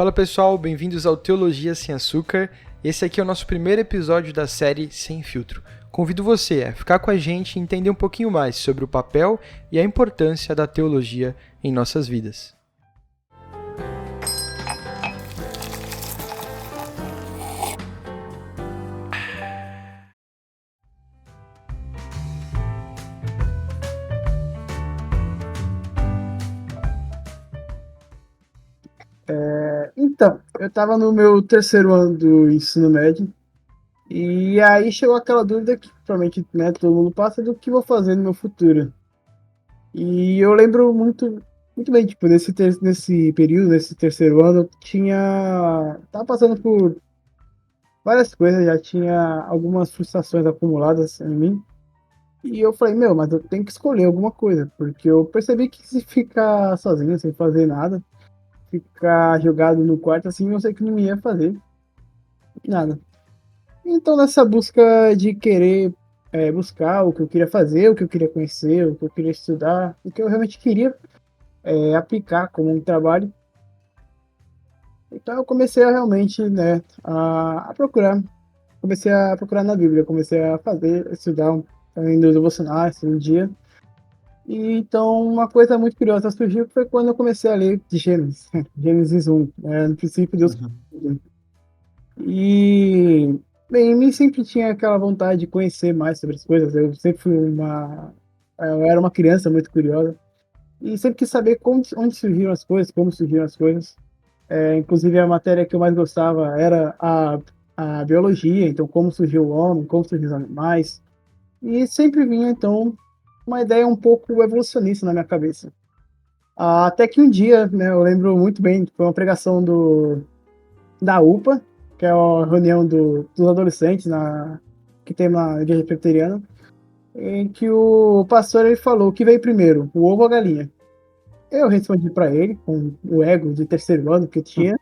Fala pessoal, bem-vindos ao Teologia Sem Açúcar. Esse aqui é o nosso primeiro episódio da série Sem Filtro. Convido você a ficar com a gente e entender um pouquinho mais sobre o papel e a importância da teologia em nossas vidas. Então, eu estava no meu terceiro ano do ensino médio, e aí chegou aquela dúvida que provavelmente, né, todo mundo passa do que vou fazer no meu futuro. E eu lembro muito bem, tipo, nesse período, nesse terceiro ano, tava passando por várias coisas, já tinha algumas frustrações acumuladas em mim, e eu falei, meu, mas eu tenho que escolher alguma coisa, porque eu percebi que se ficar sozinho, sem fazer nada, ficar jogado no quarto assim, eu sei que não ia fazer nada. Então, nessa busca de querer buscar o que eu queria fazer, o que eu queria conhecer, o que eu queria estudar, o que eu realmente queria aplicar como um trabalho, então eu comecei a realmente, né, a procurar. Comecei a procurar na Bíblia, comecei a estudar ainda os devocionais um dia. E então, uma coisa muito curiosa surgiu que foi quando eu comecei a ler de Gênesis, Gênesis 1, no princípio Deus. E, bem, em mim sempre tinha aquela vontade de conhecer mais sobre as coisas. Eu era uma criança muito curiosa e sempre quis saber onde surgiram as coisas, como surgiram as coisas. Inclusive, a matéria que eu mais gostava era a biologia, então, como surgiu o homem, como surgiu os animais. E sempre vinha, então, uma ideia um pouco evolucionista na minha cabeça. Até que um dia, né, eu lembro muito bem, foi uma pregação da UPA, que é a reunião dos adolescentes que tem na igreja presbiteriana, em que o pastor ele falou o que veio primeiro, o ovo ou a galinha. Eu respondi para ele, com o ego de terceiro ano que eu tinha,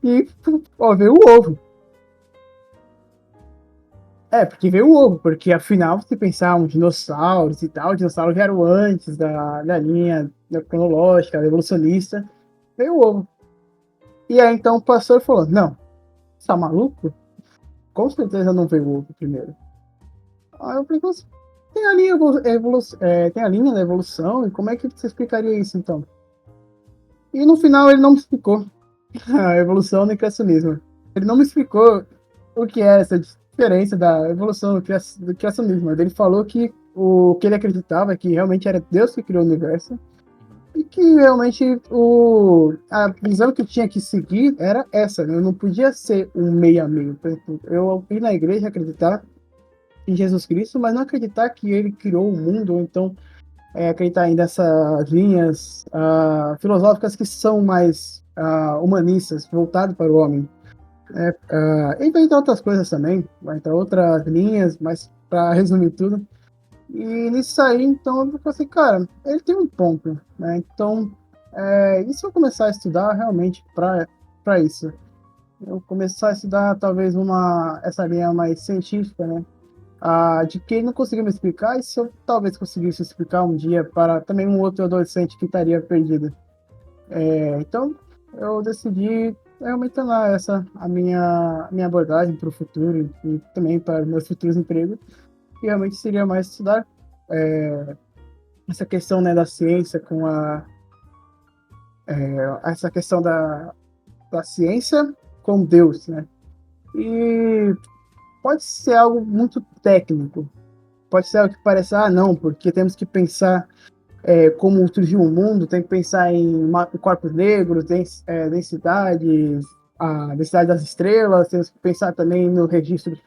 e ó, veio o ovo. Porque veio o ovo, porque afinal, se pensar uns dinossauros e tal, dinossauros vieram antes da linha cronológica, evolucionista, veio o ovo. E aí então o pastor falou: Não, você tá maluco? Com certeza não veio o ovo primeiro. Aí eu falei: "Mas tem a linha, tem a linha da evolução, e como é que você explicaria isso então?" E no final ele não me explicou a evolução nem criacionismo. Ele não me explicou o que é essa diferença da evolução do criacionismo. Ele falou que o que ele acreditava é que realmente era Deus que criou o universo e que realmente a visão que eu tinha que seguir era essa, né? Eu não podia ser um meio a meio. Por exemplo, eu ir na igreja acreditar em Jesus Cristo, mas não acreditar que ele criou o mundo, ou então acreditar em dessas linhas filosóficas que são mais humanistas, voltado para o homem. E vai entrar outras coisas também, vai entrar outras linhas, mas para resumir tudo. E nisso aí, então, eu falei assim, cara, ele tem um ponto, né? Então, e se eu começar a estudar realmente para isso? Eu começar a estudar talvez essa linha mais científica, né? De que ele não conseguiu me explicar, e se eu talvez conseguisse explicar um dia para também um outro adolescente que estaria perdido. Então, eu decidi realmente tornar essa a minha abordagem para o futuro e também para meus futuros empregos, que realmente seria mais estudar essa questão, né, da ciência essa questão da ciência com Deus, né? E pode ser algo muito técnico, pode ser algo que parece, não, porque temos que pensar como surgiu o mundo, tem que pensar em corpos negros, densidade, a densidade das estrelas, temos que pensar também no registro de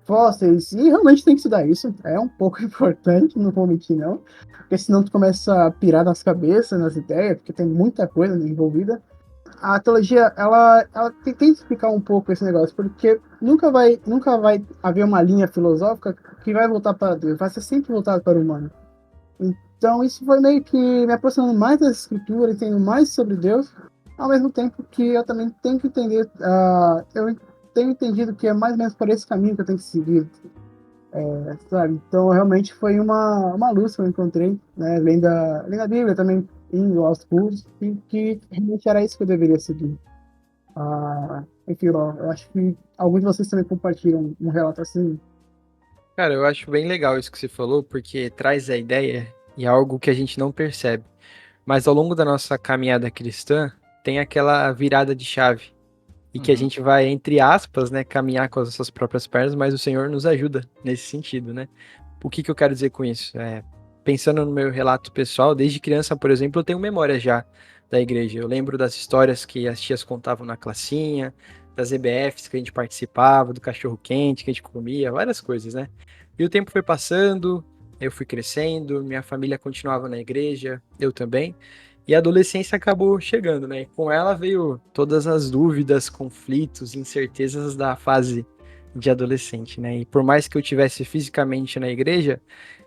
fósseis, e realmente tem que estudar isso, é um pouco importante, não vou mentir não, porque senão tu começa a pirar nas cabeças, nas ideias, porque tem muita coisa envolvida. A teologia, ela tenta explicar um pouco esse negócio, porque nunca vai haver uma linha filosófica que vai voltar para Deus, vai ser sempre voltado para o humano. Então, isso foi meio que me aproximando mais das escrituras, entendendo mais sobre Deus, ao mesmo tempo que eu também tenho que entender, eu tenho entendido que é mais ou menos por esse caminho que eu tenho que seguir, sabe? Então, realmente foi uma luz que eu encontrei, né, lendo a Bíblia, também indo aos cursos, e que realmente era isso que eu deveria seguir. Enfim, eu acho que alguns de vocês também compartilham um relato assim. Cara, eu acho bem legal isso que você falou, porque traz a ideia e é algo que a gente não percebe. Mas ao longo da nossa caminhada cristã, tem aquela virada de chave. E que a Uhum. gente vai, entre aspas, né, caminhar com as nossas próprias pernas, mas o Senhor nos ajuda nesse sentido, né? O que que eu quero dizer com isso? Pensando no meu relato pessoal, desde criança, por exemplo, eu tenho memória já da igreja. Eu lembro das histórias que as tias contavam na classinha, das EBFs que a gente participava, do cachorro-quente que a gente comia, várias coisas, né? E o tempo foi passando, eu fui crescendo, minha família continuava na igreja, eu também. E a adolescência acabou chegando, né? E com ela veio todas as dúvidas, conflitos, incertezas da fase de adolescente, né? E por mais que eu tivesse fisicamente na igreja,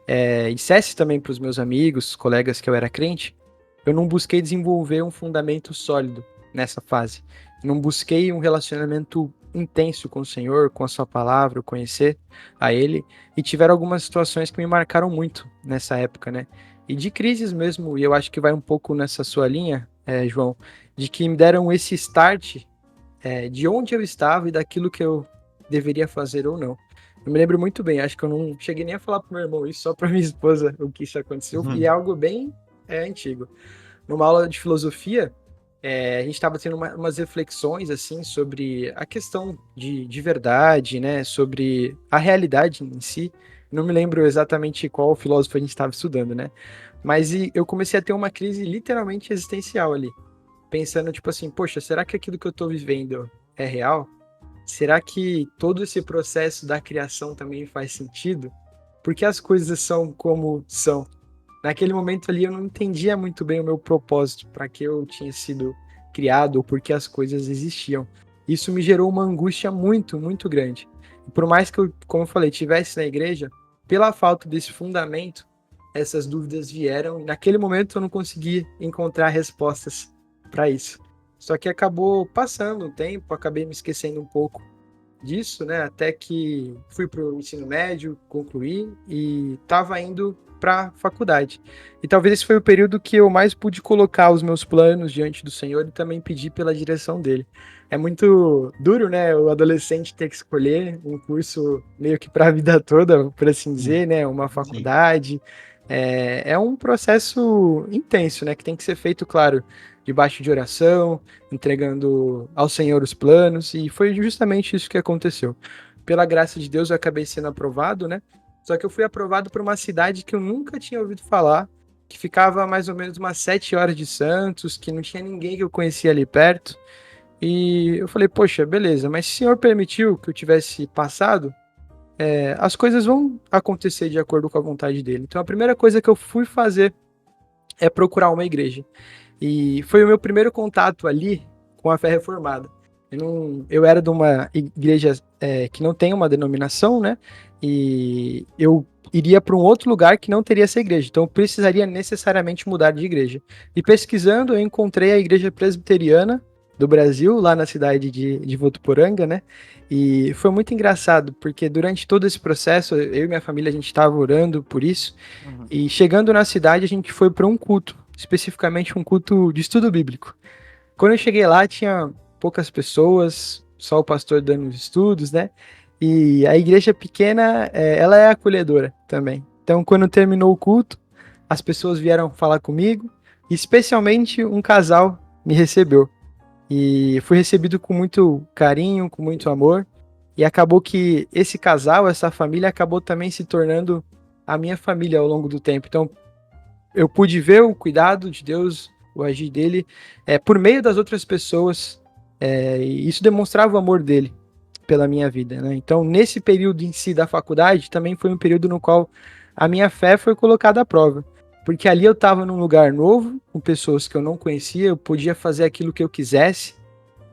e dissesse também para os meus amigos, colegas que eu era crente, eu não busquei desenvolver um fundamento sólido nessa fase. Não busquei um relacionamento intenso com o Senhor, com a sua palavra, conhecer a Ele. E tiveram algumas situações que me marcaram muito nessa época, né? E de crises mesmo, e eu acho que vai um pouco nessa sua linha, João, de que me deram esse start, de onde eu estava e daquilo que eu deveria fazer ou não. Eu me lembro muito bem, acho que eu não cheguei nem a falar pro meu irmão isso, só pra minha esposa o que isso aconteceu, e é Uhum. algo bem antigo. Numa aula de filosofia, a gente estava tendo umas reflexões assim sobre a questão de verdade, né? Sobre a realidade em si. Não me lembro exatamente qual filósofo a gente estava estudando, né? Mas eu comecei a ter uma crise literalmente existencial ali, pensando tipo assim, poxa, será que aquilo que eu estou vivendo é real? Será que todo esse processo da criação também faz sentido? Por que as coisas são como são? Naquele momento ali eu não entendia muito bem o meu propósito, para que eu tinha sido criado ou por que as coisas existiam. Isso me gerou uma angústia muito, muito grande. E por mais que eu, como eu falei, tivesse na igreja, pela falta desse fundamento, essas dúvidas vieram e naquele momento eu não consegui encontrar respostas para isso. Só que acabou passando o tempo, acabei me esquecendo um pouco disso, né? Até que fui para o ensino médio, concluí e estava indo para faculdade. E talvez esse foi o período que eu mais pude colocar os meus planos diante do Senhor e também pedir pela direção dele. É muito duro, né? O adolescente ter que escolher um curso meio que para a vida toda, por assim dizer, né? Uma Sim. faculdade. É um processo intenso, né? Que tem que ser feito, claro, debaixo de oração, entregando ao Senhor os planos, e foi justamente isso que aconteceu. Pela graça de Deus, eu acabei sendo aprovado, né? Só que eu fui aprovado por uma cidade que eu nunca tinha ouvido falar, que ficava a mais ou menos umas 7 horas de Santos, que não tinha ninguém que eu conhecia ali perto. E eu falei, poxa, beleza, mas se o Senhor permitiu que eu tivesse passado, as coisas vão acontecer de acordo com a vontade dele. Então a primeira coisa que eu fui fazer é procurar uma igreja. E foi o meu primeiro contato ali com a fé reformada. Eu era de uma igreja que não tem uma denominação, né? E eu iria para um outro lugar que não teria essa igreja. Então eu precisaria necessariamente mudar de igreja. E pesquisando, eu encontrei a igreja presbiteriana do Brasil, lá na cidade de Votuporanga, né? E foi muito engraçado, porque durante todo esse processo, eu e minha família, a gente estava orando por isso. Uhum. E chegando na cidade, a gente foi para um culto, especificamente um culto de estudo bíblico. Quando eu cheguei lá, tinha poucas pessoas, só o pastor dando os estudos, né? E a igreja pequena, ela é acolhedora também. Então, quando terminou o culto, as pessoas vieram falar comigo, e especialmente um casal me recebeu. E fui recebido com muito carinho, com muito amor. E acabou que esse casal, essa família, acabou também se tornando a minha família ao longo do tempo. Então, eu pude ver o cuidado de Deus, o agir dele, por meio das outras pessoas, e isso demonstrava o amor dele pela minha vida, né? Então, nesse período em si da faculdade, também foi um período no qual a minha fé foi colocada à prova, porque ali eu estava num lugar novo, com pessoas que eu não conhecia, eu podia fazer aquilo que eu quisesse,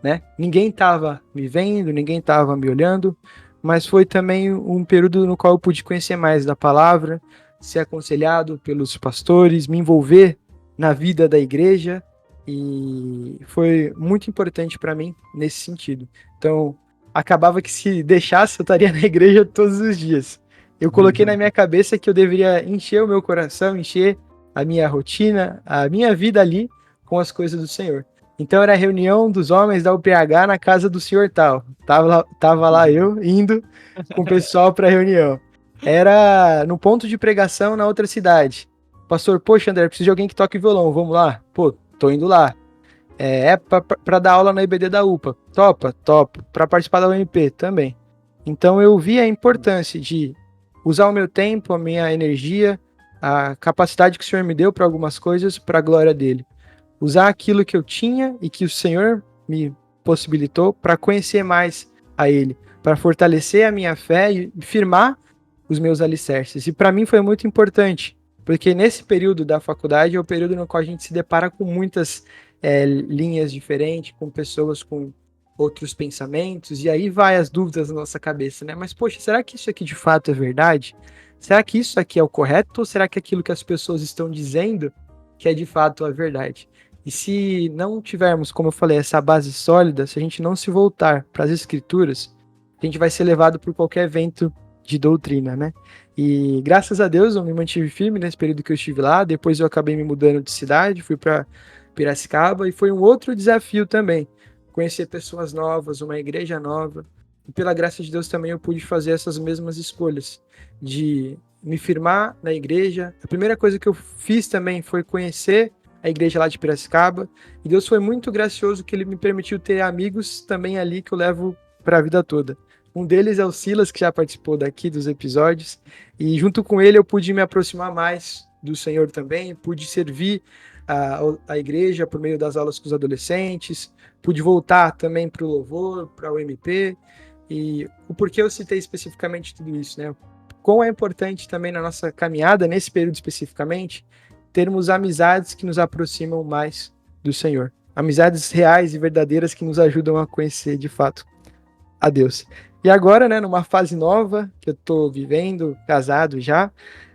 né? Ninguém estava me vendo, ninguém estava me olhando, mas foi também um período no qual eu pude conhecer mais da palavra, ser aconselhado pelos pastores, me envolver na vida da igreja, e foi muito importante para mim nesse sentido. Então, acabava que se deixasse, eu estaria na igreja todos os dias. Eu coloquei na minha cabeça que eu deveria encher o meu coração, encher a minha rotina, a minha vida ali com as coisas do Senhor. Então era a reunião dos homens da UPH na casa do senhor tal. Tava lá eu indo com o pessoal para reunião. Era no ponto de pregação na outra cidade. Pastor, poxa, André, preciso de alguém que toque violão, vamos lá? Pô, tô indo lá. É pra dar aula na IBD da UPA. Topa, topo. Pra participar da UMP também. Então eu vi a importância de usar o meu tempo, a minha energia, a capacidade que o Senhor me deu para algumas coisas para a glória dele. Usar aquilo que eu tinha e que o Senhor me possibilitou para conhecer mais a ele, para fortalecer a minha fé e firmar os meus alicerces. E para mim foi muito importante, porque nesse período da faculdade é o período no qual a gente se depara com muitas linhas diferentes, com pessoas com outros pensamentos, e aí vai as dúvidas na nossa cabeça, né? Mas, poxa, será que isso aqui de fato é verdade? Será que isso aqui é o correto? Ou será que aquilo que as pessoas estão dizendo que é de fato a verdade? E se não tivermos, como eu falei, essa base sólida, se a gente não se voltar para as escrituras, a gente vai ser levado por qualquer vento de doutrina, né? E graças a Deus eu me mantive firme nesse período que eu estive lá. Depois eu acabei me mudando de cidade, fui para Piracicaba e foi um outro desafio também, conhecer pessoas novas, uma igreja nova. E pela graça de Deus também eu pude fazer essas mesmas escolhas, de me firmar na igreja. A primeira coisa que eu fiz também foi conhecer a igreja lá de Piracicaba, e Deus foi muito gracioso que ele me permitiu ter amigos também ali que eu levo para a vida toda. Um deles é o Silas, que já participou daqui dos episódios, e junto com ele eu pude me aproximar mais do Senhor também, pude servir a igreja por meio das aulas com os adolescentes, pude voltar também para o louvor, para o MP, e o porquê eu citei especificamente tudo isso, né? Quão é importante também na nossa caminhada, nesse período especificamente, termos amizades que nos aproximam mais do Senhor. Amizades reais e verdadeiras que nos ajudam a conhecer de fato a Deus. E agora, né, numa fase nova que eu tô vivendo, casado já,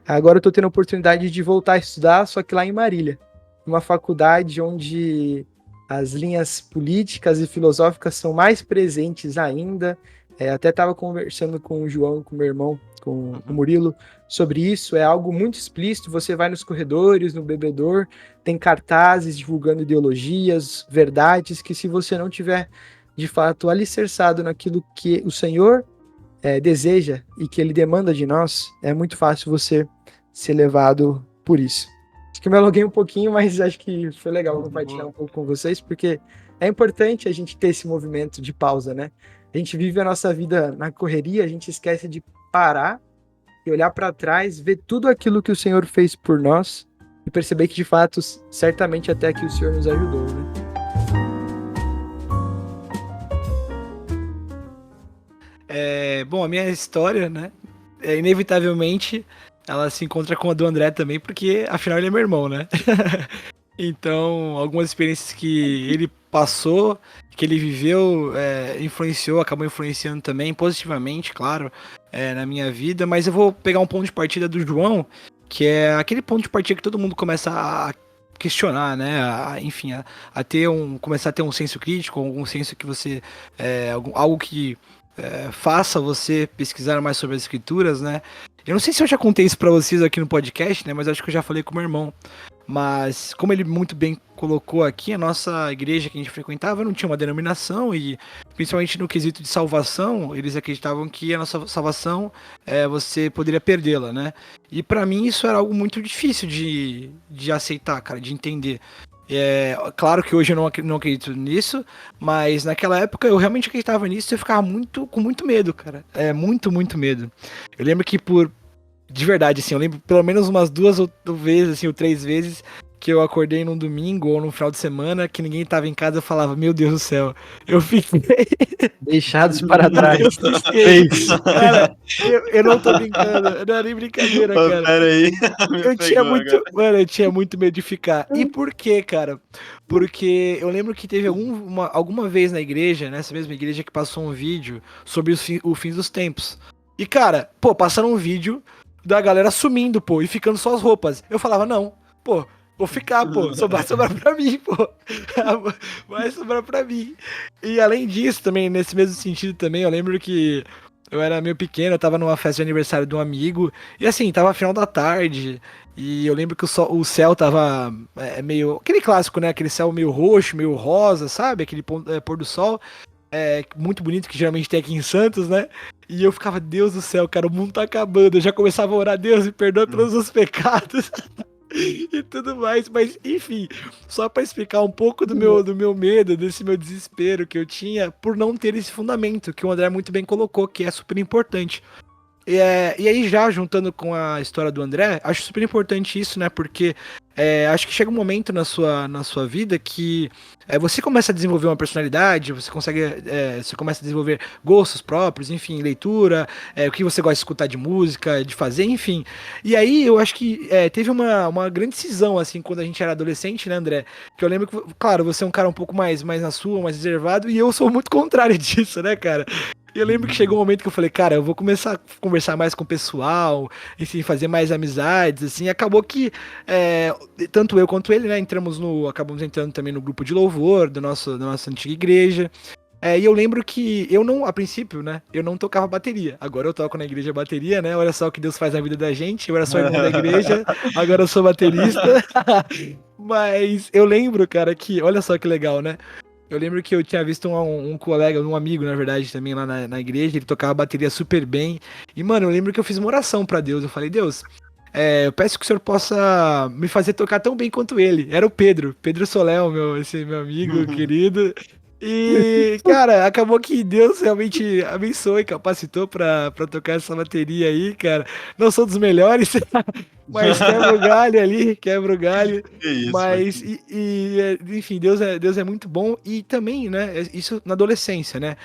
agora eu tô tendo a oportunidade de voltar a estudar, só que lá em Marília, uma faculdade onde as linhas políticas e filosóficas são mais presentes ainda. Até estava conversando com o João, com o meu irmão, com o Murilo, sobre isso. É algo muito explícito. Você vai nos corredores, no bebedor, tem cartazes divulgando ideologias, verdades, que se você não tiver, de fato, alicerçado naquilo que o Senhor deseja e que Ele demanda de nós, é muito fácil você ser levado por isso. Acho que eu me alonguei um pouquinho, mas acho que foi legal compartilhar um pouco com vocês, porque é importante a gente ter esse movimento de pausa, né? A gente vive a nossa vida na correria, a gente esquece de parar e olhar para trás, ver tudo aquilo que o Senhor fez por nós e perceber que, de fato, certamente até aqui o Senhor nos ajudou, né? Bom, a minha história, né, inevitavelmente, ela se encontra com a do André também, porque afinal ele é meu irmão, né? Então, algumas experiências que ele passou, que ele viveu, acabou influenciando também, positivamente, claro, na minha vida. Mas eu vou pegar um ponto de partida do João, que é aquele ponto de partida que todo mundo começa a questionar, né? Enfim, começar a ter um senso crítico, algum senso que você... algo que faça você pesquisar mais sobre as escrituras, né? Eu não sei se eu já contei isso pra vocês aqui no podcast, né? Mas acho que eu já falei com o meu irmão. Mas, como ele muito bem colocou aqui, a nossa igreja que a gente frequentava não tinha uma denominação e, principalmente no quesito de salvação, eles acreditavam que a nossa salvação, você poderia perdê-la, né? E pra mim isso era algo muito difícil de aceitar, cara, de entender. Claro que hoje eu não acredito nisso, mas naquela época eu realmente acreditava nisso e eu ficava com muito medo, cara. Muito medo. Eu lembro que de verdade, assim, eu lembro pelo menos umas 2 vezes, assim, ou 3 vezes, que eu acordei num domingo ou num final de semana, que ninguém tava em casa, eu falava, meu Deus do céu, eu fiquei... Deixados para trás. Cara, eu não tô brincando, não é nem brincadeira, cara. Pera aí. Eu tinha muito medo de ficar. E por quê, cara? Porque eu lembro que teve alguma vez na igreja, nessa mesma igreja, que passou um vídeo sobre o fim dos tempos. E, cara, passaram um vídeo da galera sumindo, e ficando só as roupas. Eu falava, não, vou ficar, vai sobrar pra mim, vai sobrar pra mim. E além disso, também, nesse mesmo sentido também, eu lembro que Eu era meio pequeno, eu tava numa festa de aniversário de um amigo, e assim, tava final da tarde, e eu lembro que o céu tava meio. Aquele clássico, né? Aquele céu meio roxo, meio rosa, sabe? Aquele pôr do sol. Muito bonito, que geralmente tem aqui em Santos, né? E eu ficava, Deus do céu, cara, o mundo tá acabando. Eu já começava a orar, Deus, me perdoa pelos meus pecados. E tudo mais, mas enfim, só pra explicar um pouco do meu medo, desse meu desespero que eu tinha por não ter esse fundamento, que o André muito bem colocou, que é super importante. E aí, já juntando com a história do André, acho super importante isso, né? Porque acho que chega um momento na sua vida que você começa a desenvolver uma personalidade, você começa a desenvolver gostos próprios, enfim, leitura, o que você gosta de escutar de música, de fazer, enfim. E aí, eu acho que teve uma grande cisão, assim, quando a gente era adolescente, né, André? Que eu lembro que, claro, você é um cara um pouco mais na sua, mais reservado, e eu sou muito contrário disso, né, cara? E eu lembro que chegou um momento que eu falei, cara, eu vou começar a conversar mais com o pessoal, enfim, fazer mais amizades, assim. Acabou que tanto eu quanto ele, né, acabamos entrando também no grupo de louvor da nossa antiga igreja. E eu lembro que eu não, a princípio, né, eu não tocava bateria. Agora eu toco na igreja bateria, né? Olha só o que Deus faz na vida da gente. Eu era só irmão da igreja, agora eu sou baterista. Mas eu lembro, cara, que, olha só que legal, né? Eu lembro que eu tinha visto um colega, um amigo, na verdade, também lá na igreja, ele tocava bateria super bem. E, mano, eu lembro que eu fiz uma oração pra Deus. Eu falei, Deus, eu peço que o senhor possa me fazer tocar tão bem quanto ele. Era o Pedro Soléu, esse meu amigo querido. E, cara, acabou que Deus realmente abençoou e capacitou pra tocar essa bateria aí, cara. Não sou dos melhores, mas quebra o galho ali, quebra o galho. Que isso, Mas, enfim, Deus é muito bom. E também, né, isso na adolescência, né?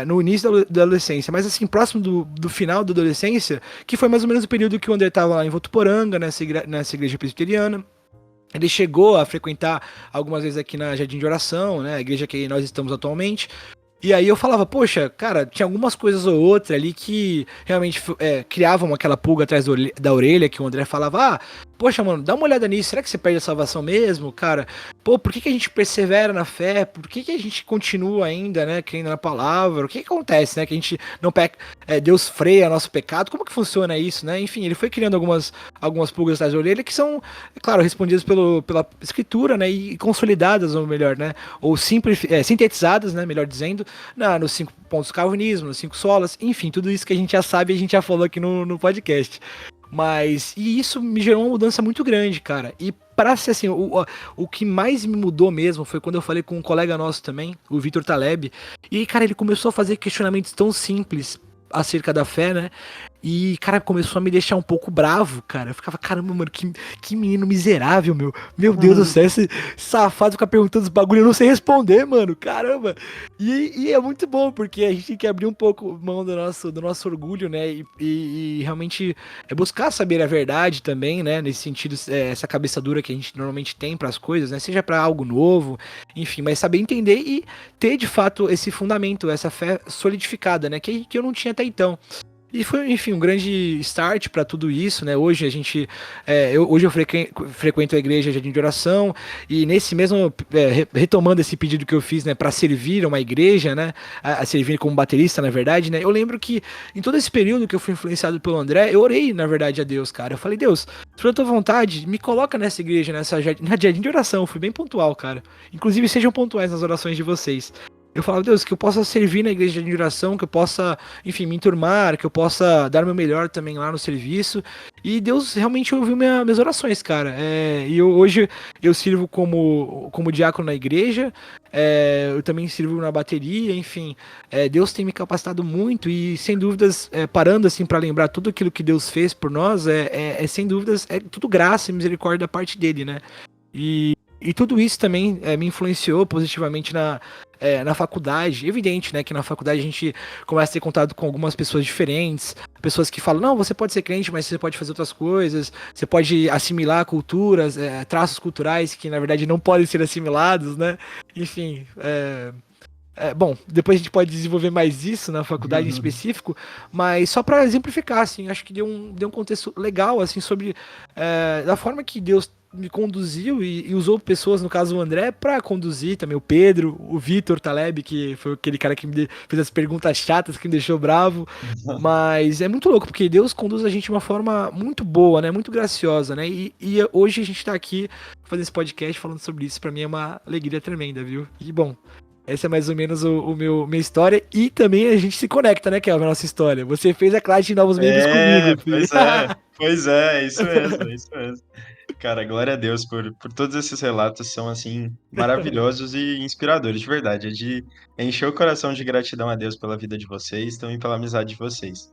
No início da adolescência, mas assim, próximo do final da adolescência, que foi mais ou menos o período que o André tava lá em Votuporanga, nessa igreja presbiteriana. Ele chegou a frequentar algumas vezes aqui na Jardim de Oração, né, a igreja que nós estamos atualmente. E aí eu falava, poxa, cara, tinha algumas coisas ou outra ali que realmente criavam aquela pulga atrás da orelha, que o André falava, poxa, mano, dá uma olhada nisso, será que você perde a salvação mesmo, cara? Pô, por que a gente persevera na fé? Por que a gente continua ainda, né, crendo na palavra? O que acontece, né, que a gente não peca, Deus freia nosso pecado? Como que funciona isso, né? Enfim, ele foi criando algumas pulgas atrás da orelha que são, claro, respondidas pela escritura, né, e consolidadas, ou melhor, né, ou sintetizadas, né, melhor dizendo, nos 5 pontos do calvinismo, nos 5 solas, enfim, tudo isso que a gente já sabe e a gente já falou aqui no podcast. E isso me gerou uma mudança muito grande, cara. E pra ser assim, o que mais me mudou mesmo foi quando eu falei com um colega nosso também, o Vitor Taleb. E, cara, ele começou a fazer questionamentos tão simples acerca da fé, né? E, cara, começou a me deixar um pouco bravo, cara. Eu ficava, caramba, mano, que menino miserável, meu. Meu Deus do céu, esse safado fica perguntando os bagulho, eu não sei responder, mano. Caramba. E é muito bom, porque a gente tem que abrir um pouco mão do nosso orgulho, né? E realmente buscar saber a verdade também, né? Nesse sentido, essa cabeça dura que a gente normalmente tem pras coisas, né? Seja pra algo novo, enfim, mas saber entender e ter, de fato, esse fundamento, essa fé solidificada, né? Que eu não tinha até então. E foi, enfim, um grande start para tudo isso, né? Hoje hoje eu frequento a igreja Jardim de Oração, e nesse mesmo, retomando esse pedido que eu fiz, né, para servir uma igreja, né, a servir como baterista, na verdade, né, eu lembro que em todo esse período que eu fui influenciado pelo André, eu orei, na verdade, a Deus, cara. Eu falei, Deus, se for a tua vontade, me coloca nessa igreja, na Jardim de Oração. Eu fui bem pontual, cara. Inclusive, sejam pontuais nas orações de vocês. Eu falava, Deus, que eu possa servir na igreja de oração, que eu possa, enfim, me enturmar, que eu possa dar o meu melhor também lá no serviço. E Deus realmente ouviu minhas orações, cara. Hoje eu sirvo como diácono na igreja, eu também sirvo na bateria, enfim. Deus tem me capacitado muito e, sem dúvidas, parando assim para lembrar tudo aquilo que Deus fez por nós, sem dúvidas, é tudo graça e misericórdia da parte dele, né? E tudo isso também me influenciou positivamente na faculdade. Evidente, né, que na faculdade a gente começa a ter contato com algumas pessoas diferentes, pessoas que falam, não, você pode ser crente, mas você pode fazer outras coisas, você pode assimilar culturas, traços culturais que na verdade não podem ser assimilados, né? Enfim, bom, depois a gente pode desenvolver mais isso na faculdade em específico, mas só para exemplificar, assim, acho que deu um contexto legal, assim, sobre da forma que Deus me conduziu e usou pessoas, no caso o André, pra conduzir também o Pedro, o Vitor Taleb, que foi aquele cara que fez as perguntas chatas, que me deixou bravo. Mas é muito louco, porque Deus conduz a gente de uma forma muito boa, né? Muito graciosa, né? E hoje a gente tá aqui fazendo esse podcast falando sobre isso. Pra mim é uma alegria tremenda, viu? E bom, essa é mais ou menos minha história. E também a gente se conecta, né, Kelvin, a nossa história. Você fez a classe de novos membros É, comigo, filho. é isso mesmo, é isso mesmo. Cara, glória a Deus por todos esses relatos, são assim maravilhosos e inspiradores, de verdade. É de encher o coração de gratidão a Deus pela vida de vocês, também pela amizade de vocês.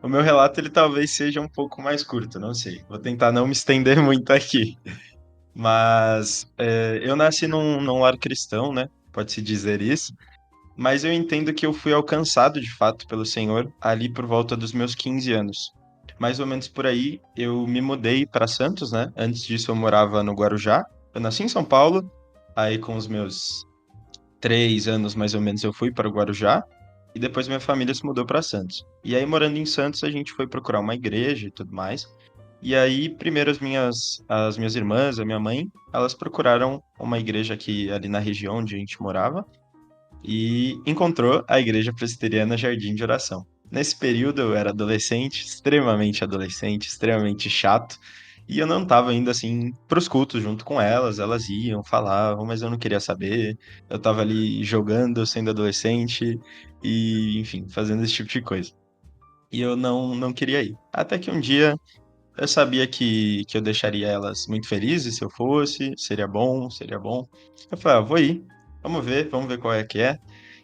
O meu relato ele talvez seja um pouco mais curto, não sei. Vou tentar não me estender muito aqui. Mas eu nasci num lar cristão, né? Pode-se dizer isso. Mas eu entendo que eu fui alcançado de fato pelo Senhor ali por volta dos meus 15 anos. Mais ou menos por aí, eu me mudei para Santos, né? Antes disso eu morava no Guarujá. Eu nasci em São Paulo, aí com os meus 3 anos mais ou menos eu fui para o Guarujá e depois minha família se mudou para Santos. E aí morando em Santos a gente foi procurar uma igreja e tudo mais. E aí primeiro as minhas irmãs, a minha mãe, elas procuraram uma igreja aqui ali na região onde a gente morava e encontrou a Igreja Presbiteriana Jardim de Oração. Nesse período eu era adolescente, extremamente chato, e eu não estava indo assim para os cultos junto com elas, elas iam, falavam, mas eu não queria saber. Eu estava ali jogando, sendo adolescente e, enfim, fazendo esse tipo de coisa. E eu não queria ir. Até que um dia eu sabia que eu deixaria elas muito felizes se eu fosse, seria bom, seria bom. Eu falei, ah, vou ir, vamos ver qual é que é.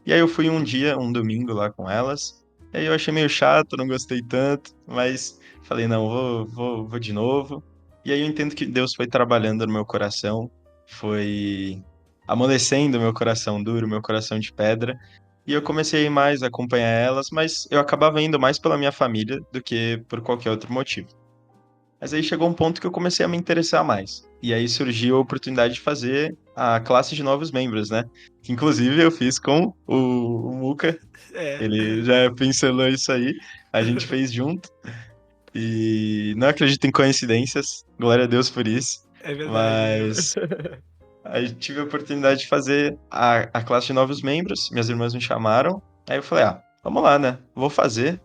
E aí eu fui um dia, um domingo lá com elas. E aí eu achei meio chato, não gostei tanto, mas falei, não, vou de novo. E aí eu entendo que Deus foi trabalhando no meu coração, foi amolecendo meu coração duro, meu coração de pedra. E eu comecei a ir mais, a acompanhar elas, mas eu acabava indo mais pela minha família do que por qualquer outro motivo. Mas aí chegou um ponto que eu comecei a me interessar mais. E aí surgiu a oportunidade de fazer a classe de novos membros, né? Que inclusive eu fiz com o Muca, É, ele já pincelou isso aí, a gente fez junto. E não acredito em coincidências, glória a Deus por isso. é verdade, viu? Mas aí tive a oportunidade de fazer a classe de novos membros, minhas irmãs me chamaram. Aí eu falei, ah, vamos lá, né? Vou fazer.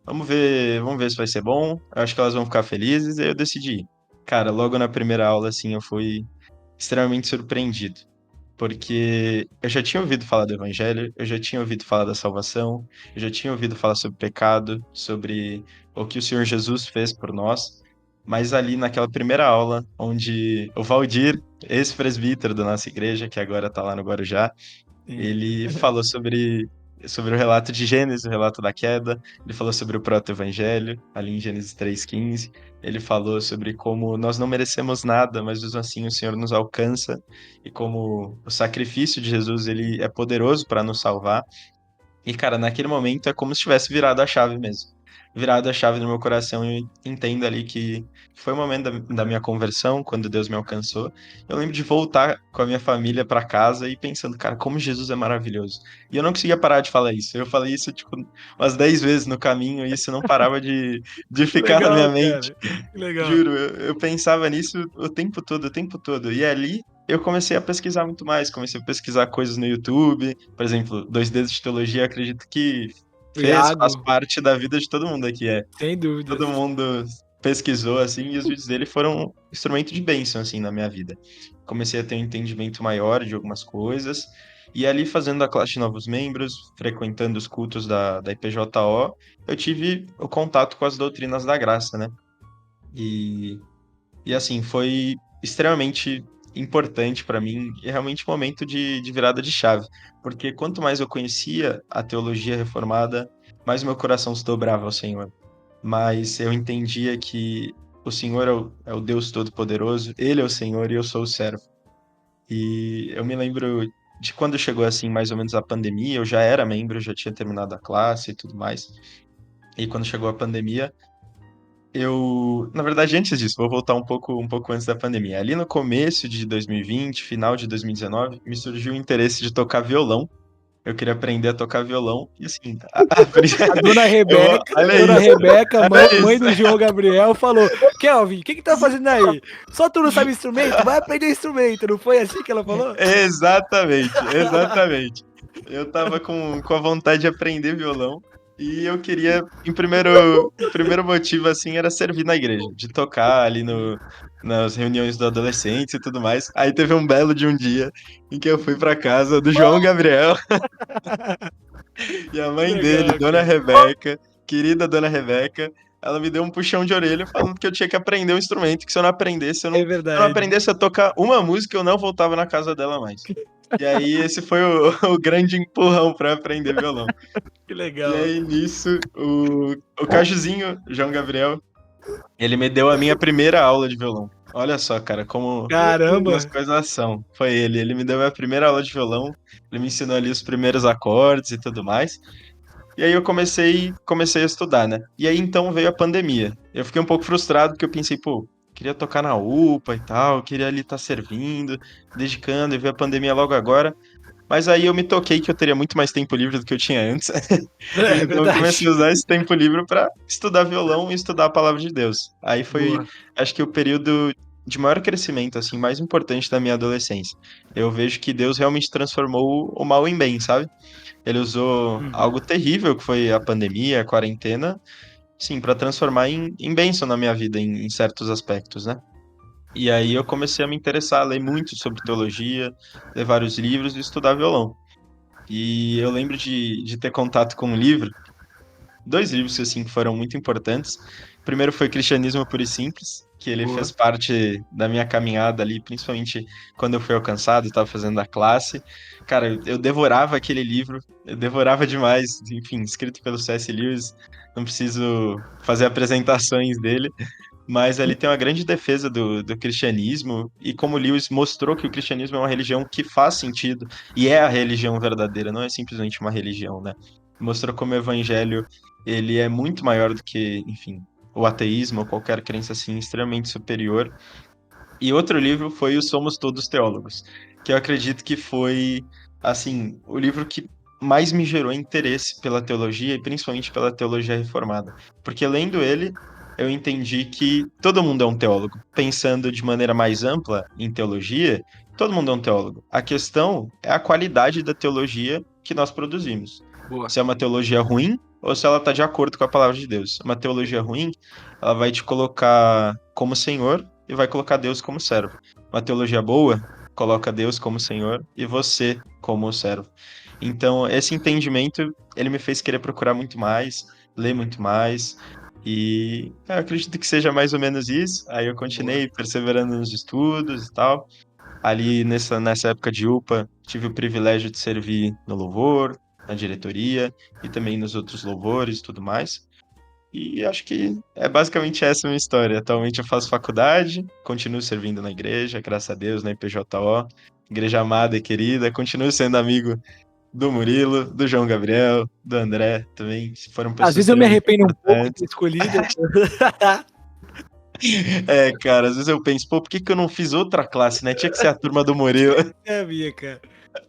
Vamos ver se vai ser bom. Eu acho que elas vão ficar felizes. Aí eu decidi ir. Cara, logo na primeira aula, assim, eu fui extremamente surpreendido. Porque eu já tinha ouvido falar do Evangelho, eu já tinha ouvido falar da salvação, eu já tinha ouvido falar sobre pecado, sobre o que o Senhor Jesus fez por nós. Mas ali naquela primeira aula, onde o Valdir, ex-presbítero da nossa igreja, que agora tá lá no Guarujá, Sim. ele falou sobre o relato de Gênesis, o relato da queda. Ele falou sobre o proto-evangelho, ali em Gênesis 3,15. Ele falou sobre como nós não merecemos nada, mas mesmo assim o Senhor nos alcança e como o sacrifício de Jesus ele é poderoso para nos salvar. E, cara, naquele momento é como se tivesse virado a chave mesmo. Virado a chave no meu coração e eu entendo ali que foi o momento da minha conversão, quando Deus me alcançou. Eu lembro de voltar com a minha família para casa e pensando, cara, como Jesus é maravilhoso. E eu não conseguia parar de falar isso. Eu falei isso, tipo, umas 10 vezes no caminho e isso não parava de Que ficar na minha legal, mente. cara. Que legal. Juro, eu pensava nisso o tempo todo, o tempo todo. E ali eu comecei a pesquisar muito mais, comecei a pesquisar coisas no YouTube, por exemplo, Dois Dedos de Teologia, acredito que O faz Iago, parte da vida de todo mundo aqui, sem todo dúvidas. mundo pesquisou, assim, e os vídeos dele foram um instrumento de bênção, assim, na minha vida. Comecei a ter um entendimento maior de algumas coisas, e ali fazendo a classe de novos membros, frequentando os cultos da IPJO, eu tive o contato com as doutrinas da graça, né? E e assim, foi extremamente importante para mim e realmente um momento de virada de chave. Porque quanto mais eu conhecia a teologia reformada, mais o meu coração se dobrava ao Senhor. Mas eu entendia que o Senhor é o Deus Todo-Poderoso, Ele é o Senhor e eu sou o servo. E eu me lembro de quando chegou assim, mais ou menos a pandemia, eu já era membro, eu já tinha terminado a classe e tudo mais. E quando chegou a pandemia, na verdade, antes disso, vou voltar um pouco antes da pandemia. Ali no começo de 2020, final de 2019, me surgiu o interesse de tocar violão. eu queria aprender a tocar violão. E assim, a A dona Rebeca, olha mãe isso. do João Gabriel, falou: Kelvin, o que tá fazendo aí? Só tu não sabe instrumento? Vai aprender instrumento. Não foi assim que ela falou? Exatamente, exatamente. Eu tava com a vontade de aprender violão e eu queria, primeiro motivo, assim, era servir na igreja, de tocar ali nas reuniões dos adolescentes e tudo mais. Aí teve um belo de um dia em que eu fui pra casa do João Gabriel e a mãe dele, Legal, Dona cara. Rebeca, querida Dona Rebeca, ela me deu um puxão de orelha falando que eu tinha que aprender um instrumento, que se eu não aprendesse, É se eu não verdade. aprendesse a tocar uma música, eu não voltava na casa dela mais. E aí esse foi o, o grande empurrão para aprender violão. Que E legal. aí nisso, o Cajuzinho, João Gabriel, ele me deu a minha primeira aula de violão. Olha só, cara, como as Caramba. coisas são. Foi ele me deu a minha primeira aula de violão, ele me ensinou ali os primeiros acordes e tudo mais. E aí eu comecei a estudar, né? E aí então veio a pandemia. Eu fiquei um pouco frustrado porque eu pensei, pô, queria tocar na UPA e tal, queria ali estar servindo, dedicando, e veio a pandemia logo agora. Mas aí eu me toquei que eu teria muito mais tempo livre do que eu tinha antes. É Então eu comecei verdade. a usar esse tempo livre para estudar violão e estudar a palavra de Deus. Aí foi, Boa. acho que o período de maior crescimento, assim, mais importante da minha adolescência. Eu vejo que Deus realmente transformou o mal em bem, sabe? Ele usou algo Uhum. terrível, que foi a pandemia, a quarentena, sim, para transformar em bênção na minha vida, em certos aspectos, né? E aí eu comecei a me interessar, a ler muito sobre teologia, ler vários livros e estudar violão. E eu lembro de ter contato com um livro, dois livros assim que foram muito importantes. O primeiro foi Cristianismo Puro e Simples, que ele fez Boa. parte da minha caminhada ali, principalmente quando eu fui alcançado, estava fazendo a classe. Cara, eu devorava aquele livro, eu devorava demais, enfim, escrito pelo C.S. Lewis, não preciso fazer apresentações dele, mas ali tem uma grande defesa do cristianismo, e como Lewis mostrou que o cristianismo é uma religião que faz sentido, e é a religião verdadeira, não é simplesmente uma religião, né? Mostrou como o evangelho, ele é muito maior do que, enfim, o ateísmo ou qualquer crença assim, extremamente superior. E outro livro foi o Somos Todos Teólogos, que eu acredito que foi, assim, o livro que mais me gerou interesse pela teologia e principalmente pela teologia reformada. Porque lendo ele, eu entendi que todo mundo é um teólogo. Pensando de maneira mais ampla em teologia, todo mundo é um teólogo. A questão é a qualidade da teologia que nós produzimos. Boa. Se é uma teologia ruim ou se ela está de acordo com a palavra de Deus. Uma teologia ruim, ela vai te colocar como senhor e vai colocar Deus como servo. Uma teologia boa coloca Deus como Senhor e você como servo. Então, esse entendimento, ele me fez querer procurar muito mais, ler muito mais, e eu acredito que seja mais ou menos isso. Aí eu Boa. continuei perseverando nos estudos e tal. Ali nessa época de UPA, tive o privilégio de servir no louvor, na diretoria e também nos outros louvores e tudo mais. E acho que é basicamente essa a minha história. Atualmente eu faço faculdade, continuo servindo na igreja, graças a Deus, na IPJO, igreja amada e querida, continuo sendo amigo do Murilo, do João Gabriel, do André também, foram Às pessoas vezes eu me extremamente arrependo um pouco de ter importantes. escolhido. É, cara, às vezes eu penso, pô, por que que eu não fiz outra classe, né? Tinha que ser a turma do Murilo. É, minha, cara.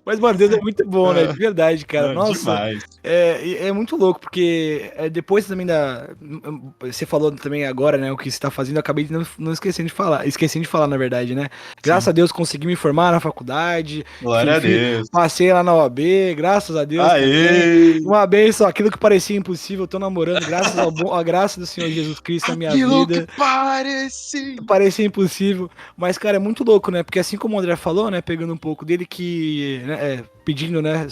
Mas, mano, Deus é muito bom, né? De verdade, cara. Não, Nossa, demais. é muito louco, porque depois também da. Você falou também agora, né? O que você tá fazendo, eu acabei não esquecendo de falar. Esquecendo de falar, na verdade, né? Graças a Sim. Deus consegui me formar na faculdade. Enfim, Glória a Deus. passei lá na OAB, graças a Deus também. Aê! Uma bênção, aquilo que parecia impossível, eu tô namorando, graças à graça do Senhor Jesus Cristo na minha Aquilo que vida. parece. Parecia impossível, mas, cara, é muito louco, né? Porque assim como o André falou, né? Pegando um pouco dele que, né, pedindo, né?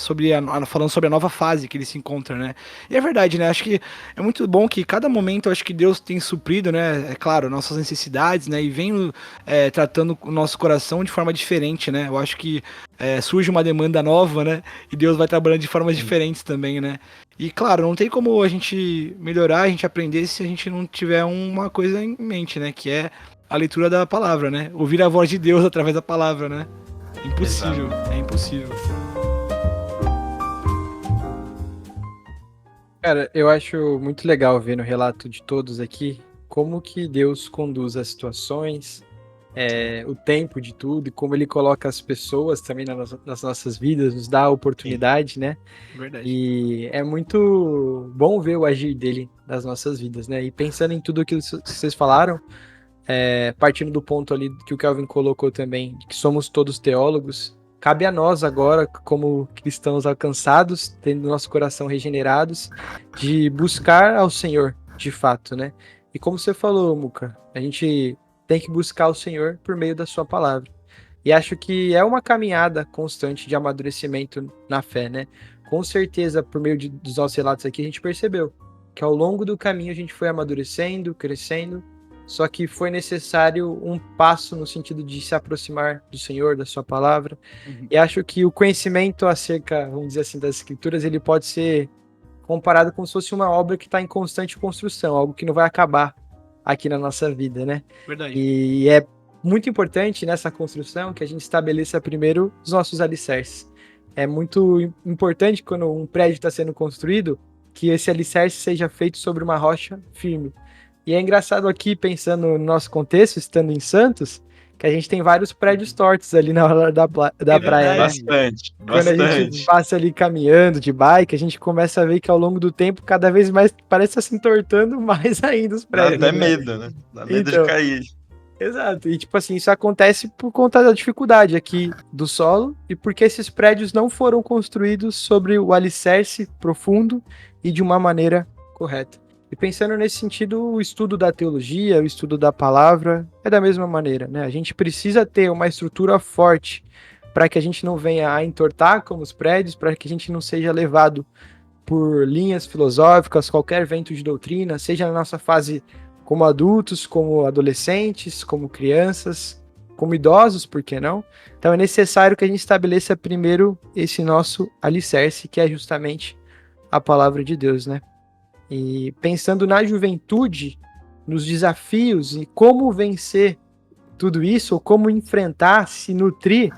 Falando sobre a nova fase que ele se encontra, né? E é verdade, né? Acho que é muito bom que cada momento, eu acho que Deus tem suprido, né? É claro, nossas necessidades, né? E vem tratando o nosso coração de forma diferente, né? Eu acho que surge uma demanda nova, né? E Deus vai trabalhando de formas Sim, diferentes também, né? E claro, não tem como a gente melhorar, a gente aprender se a gente não tiver uma coisa em mente, né? Que é a leitura da palavra, né? Ouvir a voz de Deus através da palavra, né? exato. Impossível, é impossível. Cara, eu acho muito legal ver no relato de todos aqui como que Deus conduz as situações o tempo de tudo e como ele coloca as pessoas também nas nossas vidas, nos dá a oportunidade, né? Verdade. E é muito bom ver o agir dele nas nossas vidas, né? E pensando em tudo aquilo que vocês falaram, partindo do ponto ali que o Kelvin colocou também, de que somos todos teólogos, cabe a nós agora, como cristãos alcançados, tendo nosso coração regenerados, de buscar ao Senhor, de fato, né? E como você falou, Muca, a gente tem que buscar o Senhor por meio da sua palavra. E acho que é uma caminhada constante de amadurecimento na fé, né? Com certeza, por meio dos nossos relatos aqui, a gente percebeu que ao longo do caminho a gente foi amadurecendo, crescendo, só que foi necessário um passo no sentido de se aproximar do Senhor, da sua palavra. Uhum. E acho que o conhecimento acerca, vamos dizer assim, das escrituras, ele pode ser comparado como se fosse uma obra que está em constante construção, algo que não vai acabar aqui na nossa vida, né? Verdade. E é muito importante nessa construção que a gente estabeleça primeiro os nossos alicerces. É muito importante quando um prédio está sendo construído que esse alicerce seja feito sobre uma rocha firme. E é engraçado aqui, pensando no nosso contexto, estando em Santos, que a gente tem vários prédios tortos ali na hora da praia, né? Bastante, Quando a gente bastante. passa ali caminhando de bike, a gente começa a ver que ao longo do tempo, cada vez mais parece estar se entortando mais ainda os Dá prédios, até né? medo, né? Dá medo de Então, cair. exato. E tipo assim, isso acontece por conta da dificuldade aqui do solo e porque esses prédios não foram construídos sobre o alicerce profundo e de uma maneira correta. E pensando nesse sentido, o estudo da teologia, o estudo da palavra é da mesma maneira, né? A gente precisa ter uma estrutura forte para que a gente não venha a entortar como os prédios, para que a gente não seja levado por linhas filosóficas, qualquer vento de doutrina, seja na nossa fase como adultos, como adolescentes, como crianças, como idosos, por que não? Então é necessário que a gente estabeleça primeiro esse nosso alicerce, que é justamente a palavra de Deus, né? E pensando na juventude, nos desafios e como vencer tudo isso, ou como enfrentar, se nutrir,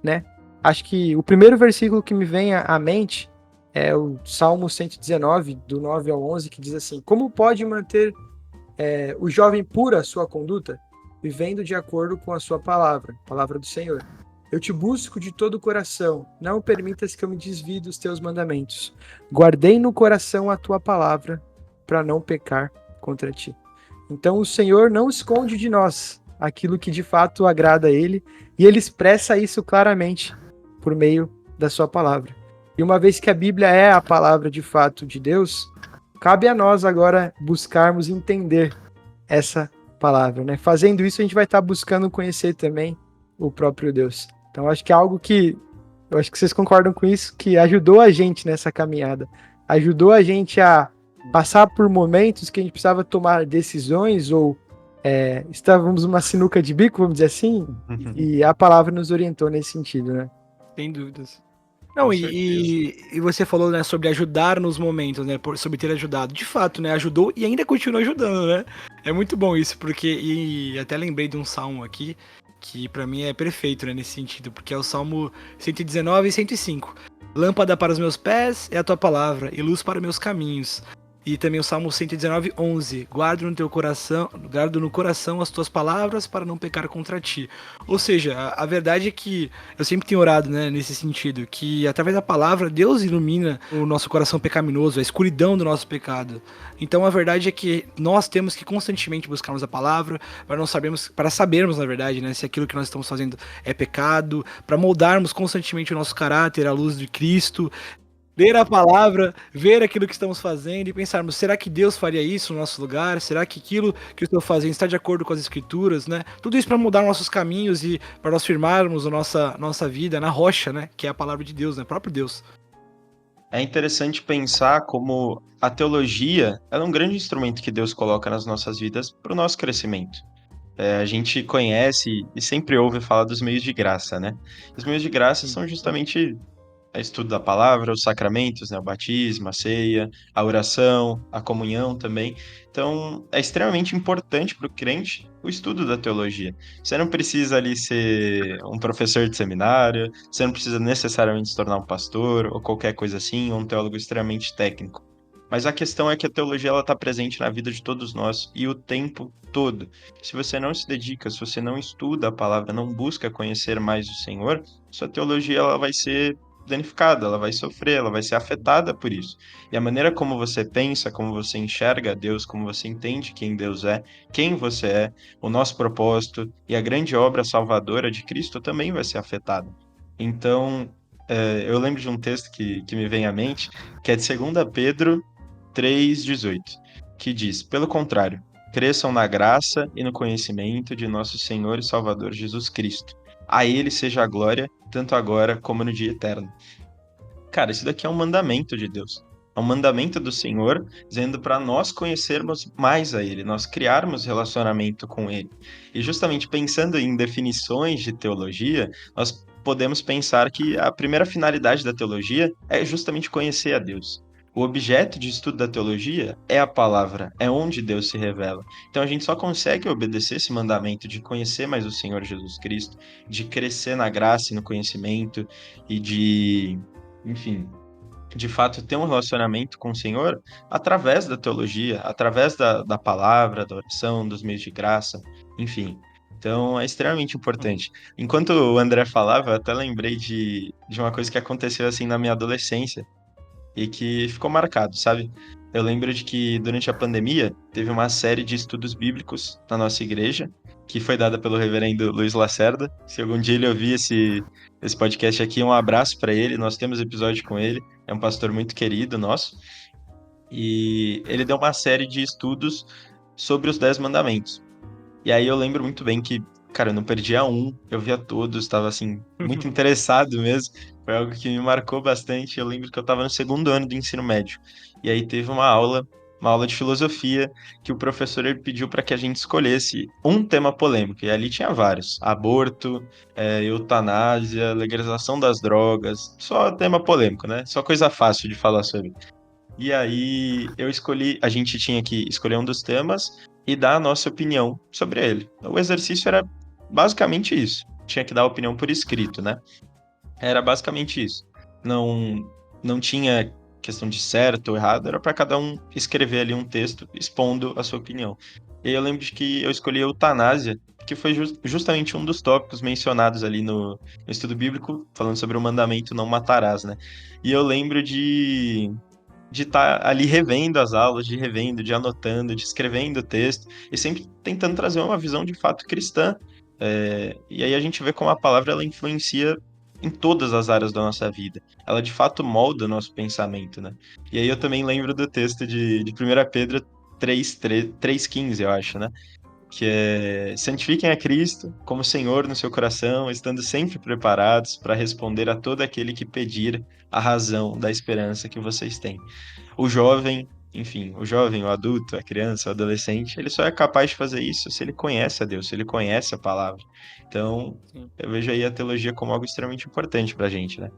né? Acho que o primeiro versículo que me vem à mente é o Salmo 119, do 9 ao 11, que diz assim: Como pode manter o jovem pura a sua conduta, vivendo de acordo com a sua palavra do Senhor? Eu te busco de todo o coração, não permitas que eu me desvie dos teus mandamentos. Guardei no coração a tua palavra, para não pecar contra ti. Então o Senhor não esconde de nós aquilo que de fato agrada a Ele, e Ele expressa isso claramente por meio da sua palavra. E uma vez que a Bíblia é a palavra de fato de Deus, cabe a nós agora buscarmos entender essa palavra, né? Fazendo isso, a gente vai estar buscando conhecer também o próprio Deus. Então, acho que é algo que, eu acho que vocês concordam com isso, que ajudou a gente nessa caminhada. Ajudou a gente a passar por momentos que a gente precisava tomar decisões ou estávamos numa sinuca de bico, vamos dizer assim, e a palavra nos orientou nesse sentido, né? Sem dúvidas. Não, Com certeza. e você falou, né, sobre ajudar nos momentos, né, sobre ter ajudado. De fato, né, ajudou e ainda continua ajudando, né? É muito bom isso, porque, e até lembrei de um salmo aqui, que pra mim é perfeito, né, nesse sentido, porque é o Salmo 119 e 105. Lâmpada para os meus pés é a tua palavra, e luz para os meus caminhos. E também o Salmo 119, 11. Guardo no coração as tuas palavras para não pecar contra ti. Ou seja, a verdade é que eu sempre tenho orado, né, nesse sentido, que através da palavra Deus ilumina o nosso coração pecaminoso, a escuridão do nosso pecado. Então a verdade é que nós temos que constantemente buscarmos a palavra para sabermos, na verdade, né, se aquilo que nós estamos fazendo é pecado, para moldarmos constantemente o nosso caráter à luz de Cristo. Ler a palavra, ver aquilo que estamos fazendo e pensarmos, será que Deus faria isso no nosso lugar? Será que aquilo que eu estou fazendo está de acordo com as escrituras, né? Tudo isso para mudar nossos caminhos e para nós firmarmos a nossa vida na rocha, né? Que é a palavra de Deus, né? O próprio Deus. É interessante pensar como a teologia ela é um grande instrumento que Deus coloca nas nossas vidas para o nosso crescimento. A gente conhece e sempre ouve falar dos meios de graça, né? Os meios de graça são justamente o estudo da palavra, os sacramentos, né? O batismo, a ceia, a oração, a comunhão também. Então, é extremamente importante para o crente o estudo da teologia. Você não precisa ali ser um professor de seminário, você não precisa necessariamente se tornar um pastor ou qualquer coisa assim, ou um teólogo extremamente técnico. Mas a questão é que a teologia ela está presente na vida de todos nós e o tempo todo. Se você não se dedica, se você não estuda a palavra, não busca conhecer mais o Senhor, sua teologia ela vai ser danificada, ela vai sofrer, ela vai ser afetada por isso. E a maneira como você pensa, como você enxerga Deus, como você entende quem Deus é, quem você é, o nosso propósito e a grande obra salvadora de Cristo também vai ser afetada. Então, eu lembro de um texto que me vem à mente, que é de 2 Pedro 3,18, que diz: Pelo contrário, cresçam na graça e no conhecimento de nosso Senhor e Salvador Jesus Cristo. A Ele seja a glória, tanto agora como no dia eterno. Cara, isso daqui é um mandamento de Deus. É um mandamento do Senhor, dizendo para nós conhecermos mais a Ele, nós criarmos relacionamento com Ele. E justamente pensando em definições de teologia, nós podemos pensar que a primeira finalidade da teologia é justamente conhecer a Deus. O objeto de estudo da teologia é a palavra, é onde Deus se revela. Então a gente só consegue obedecer esse mandamento de conhecer mais o Senhor Jesus Cristo, de crescer na graça e no conhecimento e de, enfim, de fato ter um relacionamento com o Senhor através da teologia, através da palavra, da oração, dos meios de graça, enfim. Então é extremamente importante. Enquanto o André falava, eu até lembrei de uma coisa que aconteceu assim na minha adolescência e que ficou marcado, sabe? Eu lembro de que durante a pandemia teve uma série de estudos bíblicos na nossa igreja, que foi dada pelo reverendo Luiz Lacerda. Se algum dia ele ouvir esse podcast aqui, um abraço para ele. Nós temos episódio com ele, é um pastor muito querido nosso. E ele deu uma série de estudos sobre os 10 mandamentos. E aí eu lembro muito bem que, cara, eu não perdia um, eu via todos, estava assim, muito interessado mesmo. Foi algo que me marcou bastante. Eu lembro que eu estava no segundo ano do ensino médio. E aí teve uma aula de filosofia, que o professor ele pediu para que a gente escolhesse um tema polêmico. E ali tinha vários: aborto, eutanásia, legalização das drogas, só tema polêmico, né? Só coisa fácil de falar sobre. E aí eu escolhi, a gente tinha que escolher um dos temas e dar a nossa opinião sobre ele. O exercício era basicamente isso. Tinha que dar a opinião por escrito, né? Era basicamente isso. Não, não tinha questão de certo ou errado, era para cada um escrever ali um texto expondo a sua opinião. E aí eu lembro de que eu escolhi a eutanásia, que foi justamente um dos tópicos mencionados ali no estudo bíblico, falando sobre o mandamento não matarás, né? E eu lembro de estar ali revendo as aulas, de revendo, de anotando, de escrevendo o texto, e sempre tentando trazer uma visão de fato cristã. E aí a gente vê como a palavra ela influencia em todas as áreas da nossa vida. Ela de fato molda o nosso pensamento, né? E aí eu também lembro do texto de 1 Pedro 3,15, eu acho, né? Que é: santifiquem a Cristo como Senhor no seu coração, estando sempre preparados para responder a todo aquele que pedir a razão da esperança que vocês têm. O jovem, enfim, o jovem, o adulto, a criança, o adolescente, ele só é capaz de fazer isso se ele conhece a Deus, se ele conhece a palavra. Então, Sim. eu vejo aí a teologia como algo extremamente importante pra gente, né?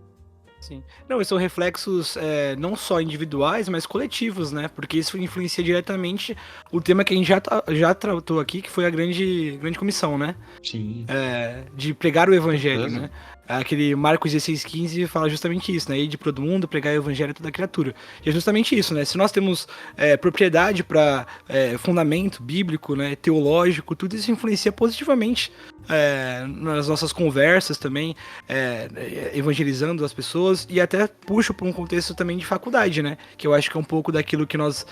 Sim. Não, e são reflexos não só individuais, mas coletivos, né? Porque isso influencia diretamente o tema que a gente já tratou aqui, que foi a grande comissão, né? Sim, De pregar o evangelho, certeza. né? Aquele Marcos 16,15 fala justamente isso, né? Ir de todo mundo, pregar o evangelho a toda criatura. E é justamente isso, né? Se nós temos propriedade para fundamento bíblico, né? Teológico, tudo isso influencia positivamente nas nossas conversas também, evangelizando as pessoas, e até puxo para um contexto também de faculdade, né? Que eu acho que é um pouco daquilo que nós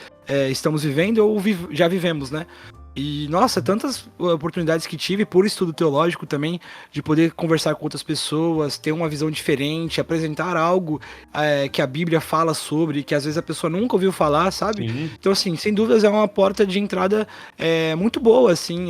estamos vivendo ou já vivemos, né? E, nossa, tantas oportunidades que tive por estudo teológico também, de poder conversar com outras pessoas, ter uma visão diferente, apresentar algo que a Bíblia fala sobre, que às vezes a pessoa nunca ouviu falar, sabe? Sim, Então, assim, sem dúvidas é uma porta de entrada muito boa, assim,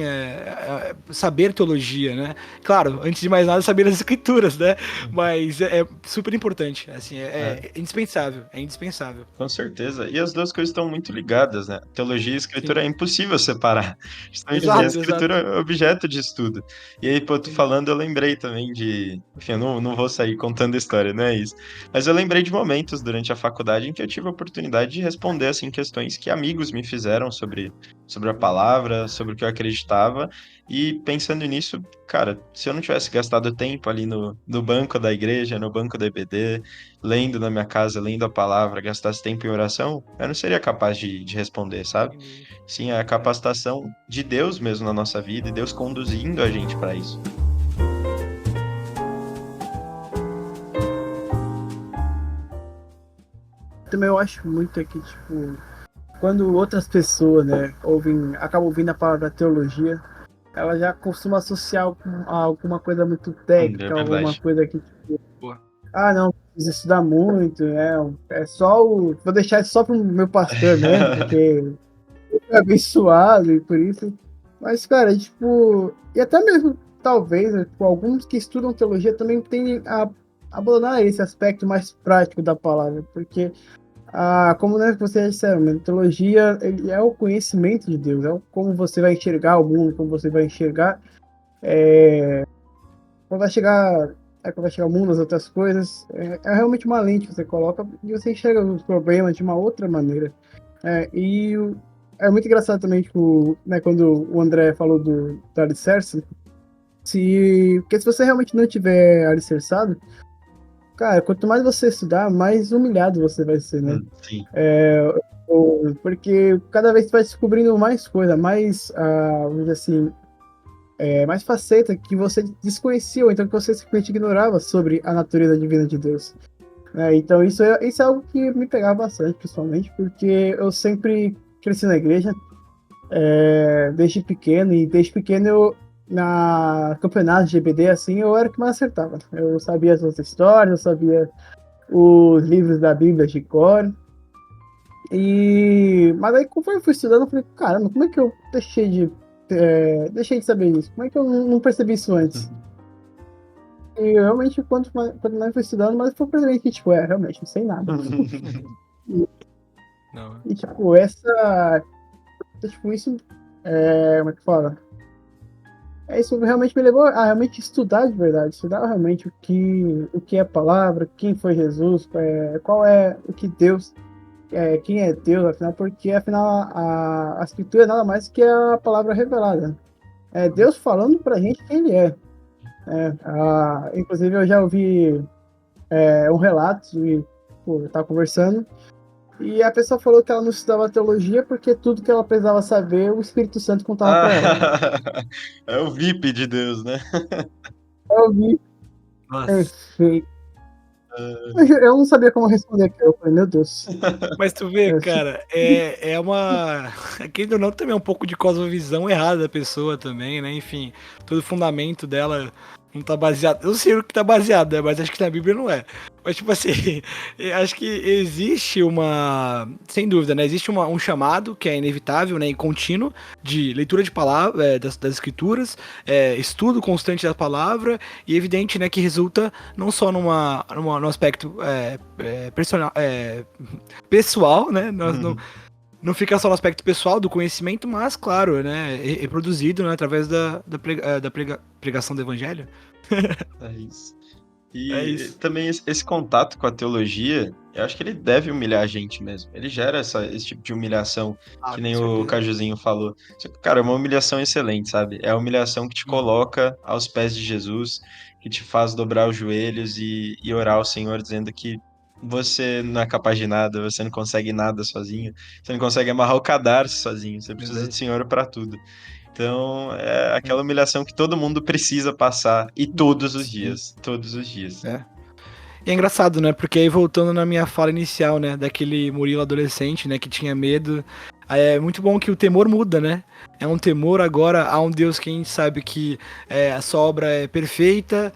saber teologia, né? Claro, antes de mais nada, saber as escrituras, né? Mas é super importante, assim, é, é indispensável, é indispensável. com certeza. E as duas coisas estão muito ligadas, né? Teologia e escritura Sim. é impossível separar. Justamente porque a Exato, exato. escritura é objeto de estudo. E aí, pô, tu Sim. falando, eu lembrei também de. Enfim, eu não vou sair contando história, não é isso. Mas eu lembrei de momentos durante a faculdade em que eu tive a oportunidade de responder, assim, questões que amigos me fizeram sobre a palavra, sobre o que eu acreditava. E pensando nisso, cara, se eu não tivesse gastado tempo ali no banco da igreja, no banco da EBD, lendo na minha casa, lendo a palavra, gastasse tempo em oração, eu não seria capaz de responder, sabe? Sem dúvida. Sim, é a capacitação de Deus mesmo na nossa vida e Deus conduzindo a gente para isso. Também eu acho muito que, tipo, quando outras pessoas, né, acabam ouvindo a palavra teologia, ela já costuma associar a alguma coisa muito É técnica, alguma verdade. coisa que, Boa. não, precisa estudar muito, é só vou deixar isso só pro meu pastor mesmo, porque é abençoado e por isso. Mas, cara, tipo, e até mesmo, talvez, né, tipo, alguns que estudam teologia também tendem a abandonar esse aspecto mais prático da palavra, porque como né, vocês já disseram, né, teologia ele é o conhecimento de Deus, como você vai enxergar o mundo, como você vai enxergar, quando vai chegar, quando vai chegar o mundo, as outras coisas, é realmente uma lente que você coloca e você enxerga os problemas de uma outra maneira. É muito engraçado também, tipo, né, quando o André falou do alicerce, porque se você realmente não tiver alicerçado, cara, quanto mais você estudar, mais humilhado você vai ser, né? Sim. Porque cada vez você vai descobrindo mais coisa, mais, vamos dizer assim, mais faceta que você desconhecia, ou então que você simplesmente ignorava sobre a natureza divina de Deus. Então isso é algo que me pegava bastante, principalmente, porque eu sempre cresci na igreja, desde pequeno, e desde pequeno na campeonato de GBD, assim, eu era o que mais acertava. Eu sabia as outras histórias, eu sabia os livros da Bíblia de cor. Mas aí, conforme eu fui estudando, eu falei, caramba, como é que eu deixei de saber isso? Como é que eu não percebi isso antes? E realmente, quanto mais eu fui estudando, mais eu fui percebendo que, tipo, realmente, não sei nada. Não. E, tipo, isso, como é que fala? Isso realmente me levou a realmente estudar de verdade, estudar realmente o que é a palavra, quem foi Jesus, qual é o que Deus, quem é Deus, afinal, porque afinal a escritura é nada mais que a palavra revelada. É Deus falando pra gente quem ele é. Inclusive eu já ouvi um relato de, pô, eu tava conversando e a pessoa falou que ela não estudava teologia porque tudo que ela precisava saber, o Espírito Santo contava pra ela. É o VIP de Deus, né? Eu ouvi, Nossa. perfeito. Eu não sabia como responder aquilo. Eu falei, meu Deus. Mas tu vê, Eu, tipo, cara, é uma. Querendo ou não, também é um pouco de cosmovisão errada da pessoa também, né? Enfim, todo o fundamento dela não tá baseado. Eu não sei o que tá baseado, né? Mas acho que na Bíblia não é. Mas, tipo assim, eu acho que existe uma. Sem dúvida, né? Existe um chamado que é inevitável, né? E contínuo de leitura de palavra, das escrituras, estudo constante da palavra, e evidente, né? Que resulta não só no aspecto personal. Pessoal, né? Não fica só no aspecto pessoal do conhecimento, mas, claro, né? É produzido, né, através da pregação do evangelho. É isso. É E isso. também esse contato com a teologia, eu acho que ele deve humilhar a gente mesmo. Ele gera esse tipo de humilhação, Ah, que com nem o certeza. Cajuzinho falou. Só que, cara, é uma humilhação excelente, sabe? É a humilhação que te coloca aos pés de Jesus, que te faz dobrar os joelhos e orar ao Senhor, dizendo que você não é capaz de nada, você não consegue nada sozinho, você não consegue amarrar o cadarço sozinho, você precisa do Verdade. Senhor para tudo. Então, é aquela humilhação que todo mundo precisa passar e todos os Sim. dias, todos os dias. É. E é engraçado, né? Porque aí voltando na minha fala inicial, né? Daquele Murilo adolescente, né? Que tinha medo. Aí é muito bom que o temor muda, né? É um temor agora a um Deus que a gente sabe que a sua obra é perfeita,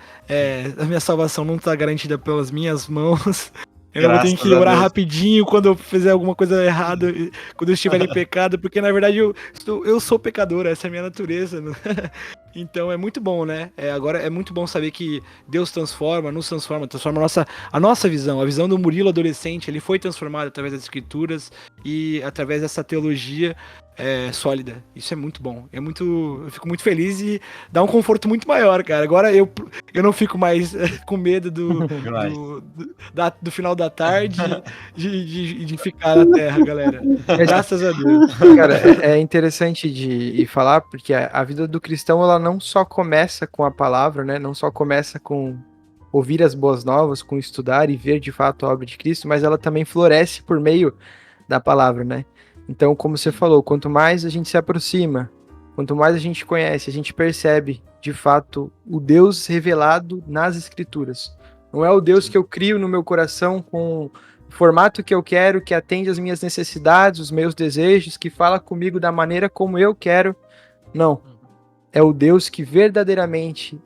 a minha salvação não tá garantida pelas minhas mãos. Eu não vou ter Graças que a orar Deus. rapidinho quando eu fizer alguma coisa errada, quando eu estiver em pecado, porque na verdade eu sou pecador, essa é a minha natureza. Né? Então é muito bom, né? Agora é muito bom saber que Deus nos transforma a nossa visão, a visão do Murilo adolescente, ele foi transformado através das escrituras e através dessa teologia sólida. Isso é muito bom. Eu fico muito feliz e dá um conforto muito maior, cara. Agora eu não fico mais com medo Demais. do final da tarde de ficar na Terra, galera. Graças a Deus. Cara, é interessante de falar, porque a vida do cristão, ela não só começa com a palavra, né? Não só começa com ouvir as boas novas, com estudar e ver de fato a obra de Cristo, mas ela também floresce por meio da palavra, né? Então, como você falou, quanto mais a gente se aproxima, quanto mais a gente conhece, a gente percebe de fato o Deus revelado nas Escrituras. Não é o Deus que eu crio no meu coração com o formato que eu quero, que atende às minhas necessidades, os meus desejos, que fala comigo da maneira como eu quero. Não. É o Deus que verdadeiramente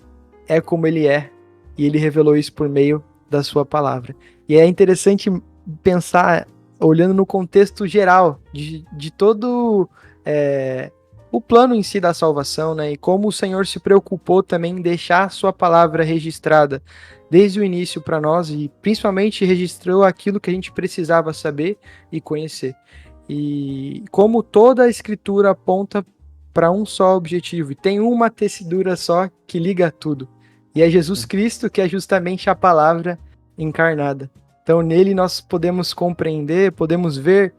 é como ele é, e ele revelou isso por meio da sua palavra. E é interessante pensar, olhando no contexto geral, de todo o plano em si da salvação, né? E como o Senhor se preocupou também em deixar a sua palavra registrada desde o início para nós, e principalmente registrou aquilo que a gente precisava saber e conhecer. E como toda a escritura aponta para um só objetivo, e tem uma tecidura só que liga tudo. E é Jesus Cristo, que é justamente a palavra encarnada. Então nele nós podemos compreender, podemos ver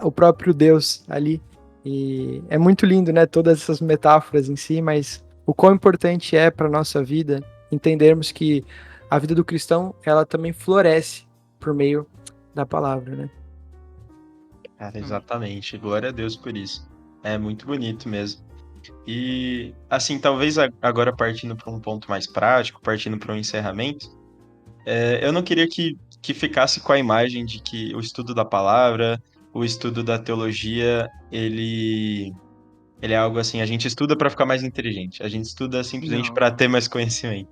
o próprio Deus ali. E é muito lindo, né, todas essas metáforas em si, mas o quão importante é para nossa vida entendermos que a vida do cristão, ela também floresce por meio da palavra, né? Cara, exatamente. Glória a Deus por isso. É muito bonito mesmo. E, assim, talvez agora partindo para um ponto mais prático, partindo para um encerramento, eu não queria que ficasse com a imagem de que o estudo da palavra, o estudo da teologia, ele é algo assim, a gente estuda para ficar mais inteligente, a gente estuda simplesmente para Não. ter mais conhecimento.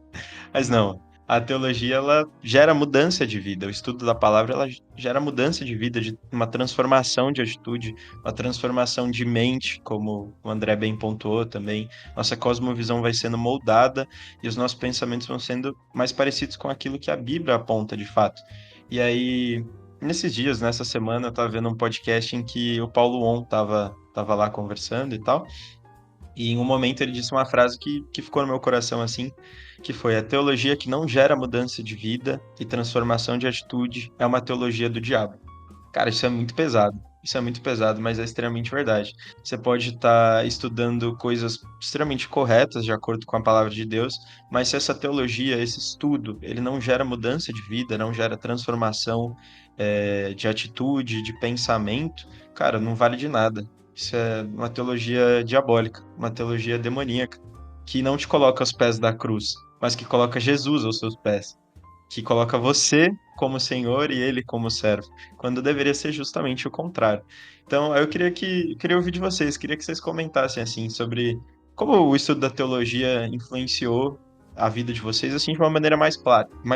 Mas não, a teologia ela gera mudança de vida, o estudo da palavra ela gera mudança de vida, de uma transformação de atitude, uma transformação de mente, como o André bem pontuou também. Nossa cosmovisão vai sendo moldada e os nossos pensamentos vão sendo mais parecidos com aquilo que a Bíblia aponta de fato. E aí, nesses dias, nessa semana, eu estava vendo um podcast em que o Paulo On tava lá conversando e tal. E em um momento ele disse uma frase que ficou no meu coração assim, que foi: a teologia que não gera mudança de vida e transformação de atitude é uma teologia do diabo. Cara, isso é muito pesado. Isso é muito pesado, mas é extremamente verdade. Você pode estar estudando coisas extremamente corretas, de acordo com a palavra de Deus, mas se essa teologia, esse estudo, ele não gera mudança de vida, não gera transformação, de atitude, de pensamento, cara, não vale de nada. Isso é uma teologia diabólica, uma teologia demoníaca, que não te coloca aos pés da cruz, mas que coloca Jesus aos seus pés, que coloca você como Senhor e ele como servo, quando deveria ser justamente o contrário. Então, eu queria ouvir de vocês, queria que vocês comentassem assim sobre como o estudo da teologia influenciou a vida de vocês assim de uma maneira mais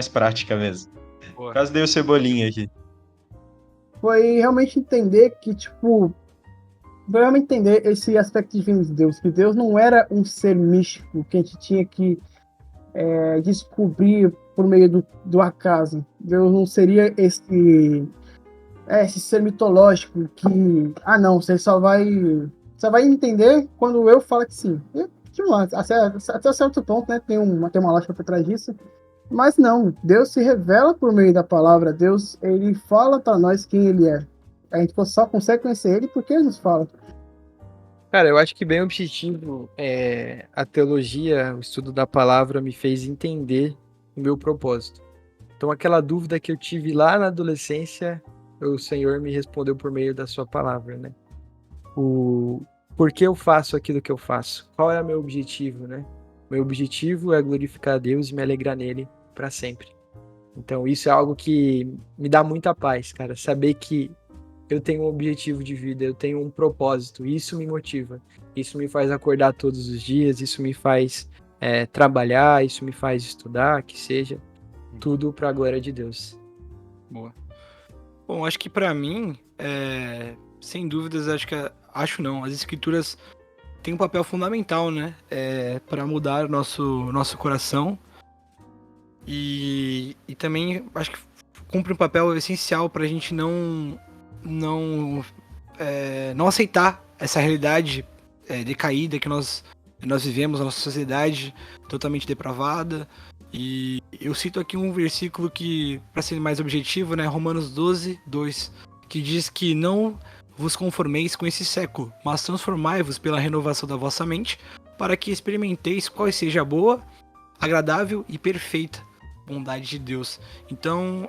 prática mesmo. Boa. Quase dei o cebolinha aqui. Foi realmente entender que, tipo, foi realmente entender esse aspecto divino de Deus, que Deus não era um ser místico que a gente tinha que descobrir por meio do acaso. Deus não seria esse ser mitológico que, não, você só vai entender quando eu falo que sim. E, tipo, até certo ponto, né, tem uma lógica por trás disso. Mas não, Deus se revela por meio da palavra. Deus, ele fala para nós quem ele é. A gente só consegue conhecer ele porque ele nos fala. Cara, eu acho que bem objetivo, a teologia, o estudo da palavra me fez entender o meu propósito. Então aquela dúvida que eu tive lá na adolescência, o Senhor me respondeu por meio da sua palavra, né? O por que eu faço aquilo que eu faço? Qual é o meu objetivo, né? Meu objetivo é glorificar a Deus e me alegrar nele para sempre. Então isso é algo que me dá muita paz, cara, saber que eu tenho um objetivo de vida, eu tenho um propósito, isso me motiva, isso me faz acordar todos os dias, isso me faz trabalhar, isso me faz estudar, que seja tudo para a glória de Deus. Boa. Bom, acho que pra mim, sem dúvidas, acho não, as escrituras têm um papel fundamental, né, para mudar o nosso coração e também acho que cumpre um papel essencial pra gente não aceitar essa realidade decaída que nós vivemos, a nossa sociedade totalmente depravada, E eu cito aqui um versículo que, para ser mais objetivo, né, Romanos 12:2, que diz que não vos conformeis com esse século, mas transformai-vos pela renovação da vossa mente, para que experimenteis qual seja a boa, agradável e perfeita bondade de Deus. Então,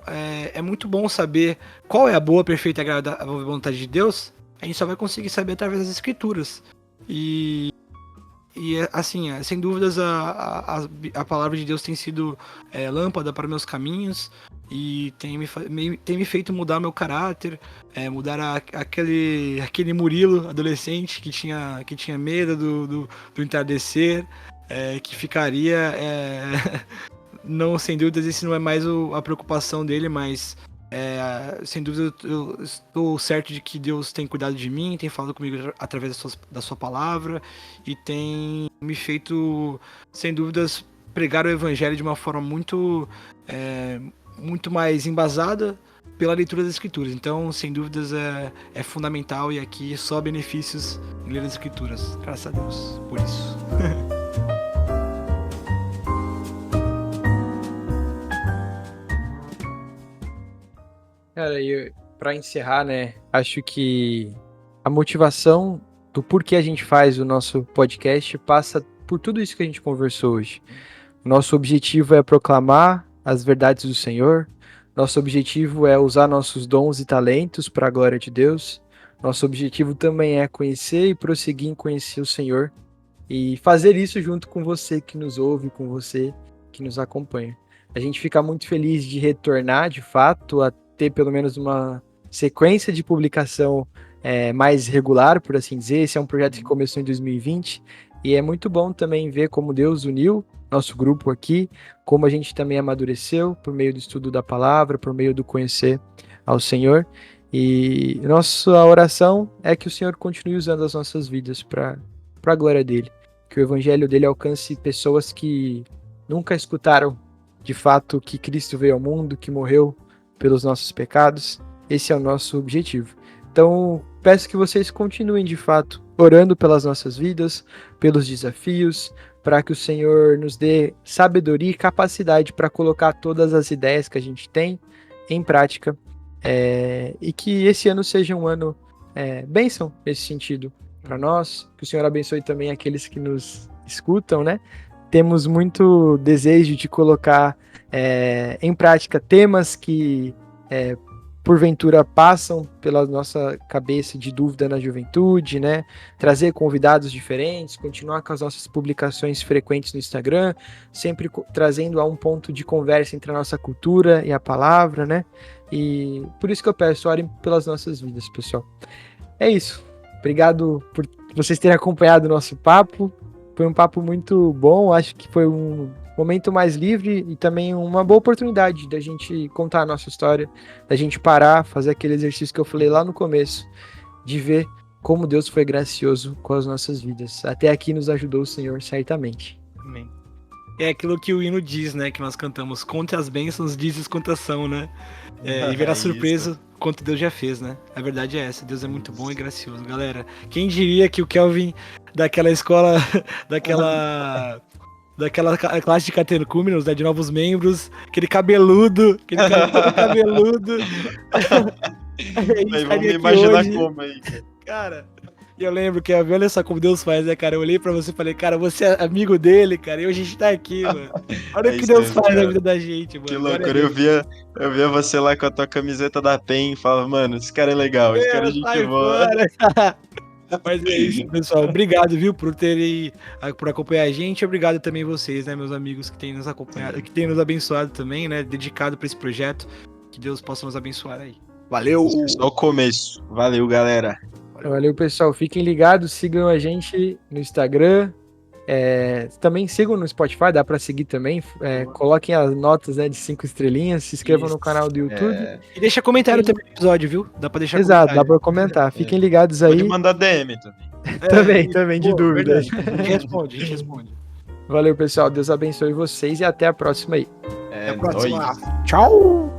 é muito bom saber qual é a boa, perfeita e agradável vontade de Deus. A gente só vai conseguir saber através das Escrituras. E assim, sem dúvidas, a palavra de Deus tem sido lâmpada para meus caminhos e tem me feito mudar meu caráter, mudar aquele Murilo adolescente que tinha medo do entardecer, que ficaria... não, sem dúvidas, esse não é mais a preocupação dele, mas sem dúvida eu estou certo de que Deus tem cuidado de mim, tem falado comigo através da sua palavra e tem me feito, sem dúvidas, pregar o evangelho de uma forma muito mais embasada pela leitura das escrituras. Então, sem dúvidas, é fundamental, e aqui só benefícios em ler as escrituras. Graças a Deus por isso. Cara, e pra encerrar, né, acho que a motivação do porquê a gente faz o nosso podcast passa por tudo isso que a gente conversou hoje. O nosso objetivo é proclamar as verdades do Senhor, nosso objetivo é usar nossos dons e talentos para a glória de Deus, nosso objetivo também é conhecer e prosseguir em conhecer o Senhor e fazer isso junto com você que nos ouve, com você que nos acompanha. A gente fica muito feliz de retornar, de fato, a ter pelo menos uma sequência de publicação mais regular, por assim dizer. Esse é um projeto que começou em 2020 e é muito bom também ver como Deus uniu nosso grupo aqui, como a gente também amadureceu por meio do estudo da palavra, por meio do conhecer ao Senhor. E nossa oração é que o Senhor continue usando as nossas vidas para a glória dele, que o evangelho dele alcance pessoas que nunca escutaram de fato que Cristo veio ao mundo, que morreu pelos nossos pecados. Esse é o nosso objetivo. Então, peço que vocês continuem de fato orando pelas nossas vidas, pelos desafios, para que o Senhor nos dê sabedoria e capacidade para colocar todas as ideias que a gente tem em prática, e que esse ano seja um ano bênção nesse sentido para nós, que o Senhor abençoe também aqueles que nos escutam, né? Temos muito desejo de colocar em prática temas que porventura passam pela nossa cabeça de dúvida na juventude, né? Trazer convidados diferentes, continuar com as nossas publicações frequentes no Instagram, sempre trazendo a um ponto de conversa entre a nossa cultura e a palavra, né? E por isso que eu peço, orem pelas nossas vidas, pessoal. É isso. Obrigado por vocês terem acompanhado o nosso papo. Foi um papo muito bom, acho que foi um momento mais livre e também uma boa oportunidade da gente contar a nossa história, da gente parar, fazer aquele exercício que eu falei lá no começo, de ver como Deus foi gracioso com as nossas vidas. Até aqui nos ajudou o Senhor, certamente. Amém. É aquilo que o hino diz, né, que nós cantamos: conte as bênçãos, dizes quantas são, né? E verá surpresa quanto Deus já fez, né? A verdade é essa, Deus é muito bom e gracioso. Galera, quem diria que o Kelvin daquela escola, daquela classe de catecúmenos, né, de novos membros, aquele cabeludo, todo cabeludo. Vamos me imaginar hoje. Como aí, cara. E eu lembro que, olha só como Deus faz, né, cara? Eu olhei pra você e falei, cara, você é amigo dele, cara, e hoje a gente tá aqui, mano. Olha o que Deus faz na vida da gente, mano. Que loucura, eu via você lá com a tua camiseta da PEN e falava, mano, esse cara é legal, esse cara é gente boa. Mas é isso, pessoal. Obrigado, viu, por acompanhar a gente. Obrigado também vocês, né, meus amigos que têm nos acompanhado, que têm nos abençoado também, né, dedicado pra esse projeto. Que Deus possa nos abençoar aí. Valeu! Só o começo. Valeu, galera. Valeu, pessoal. Fiquem ligados, sigam a gente no Instagram. Também sigam no Spotify, dá pra seguir também. Coloquem as notas, né, de 5 estrelinhas, se inscrevam no canal do YouTube. E deixa comentário também no episódio, viu? Dá pra deixar Exato, comentário. dá pra comentar. Fiquem ligados aí. Pode mandar DM também. Também, de dúvida. A gente responde. Valeu, pessoal. Deus abençoe vocês e até a próxima aí. Até a próxima. Tchau!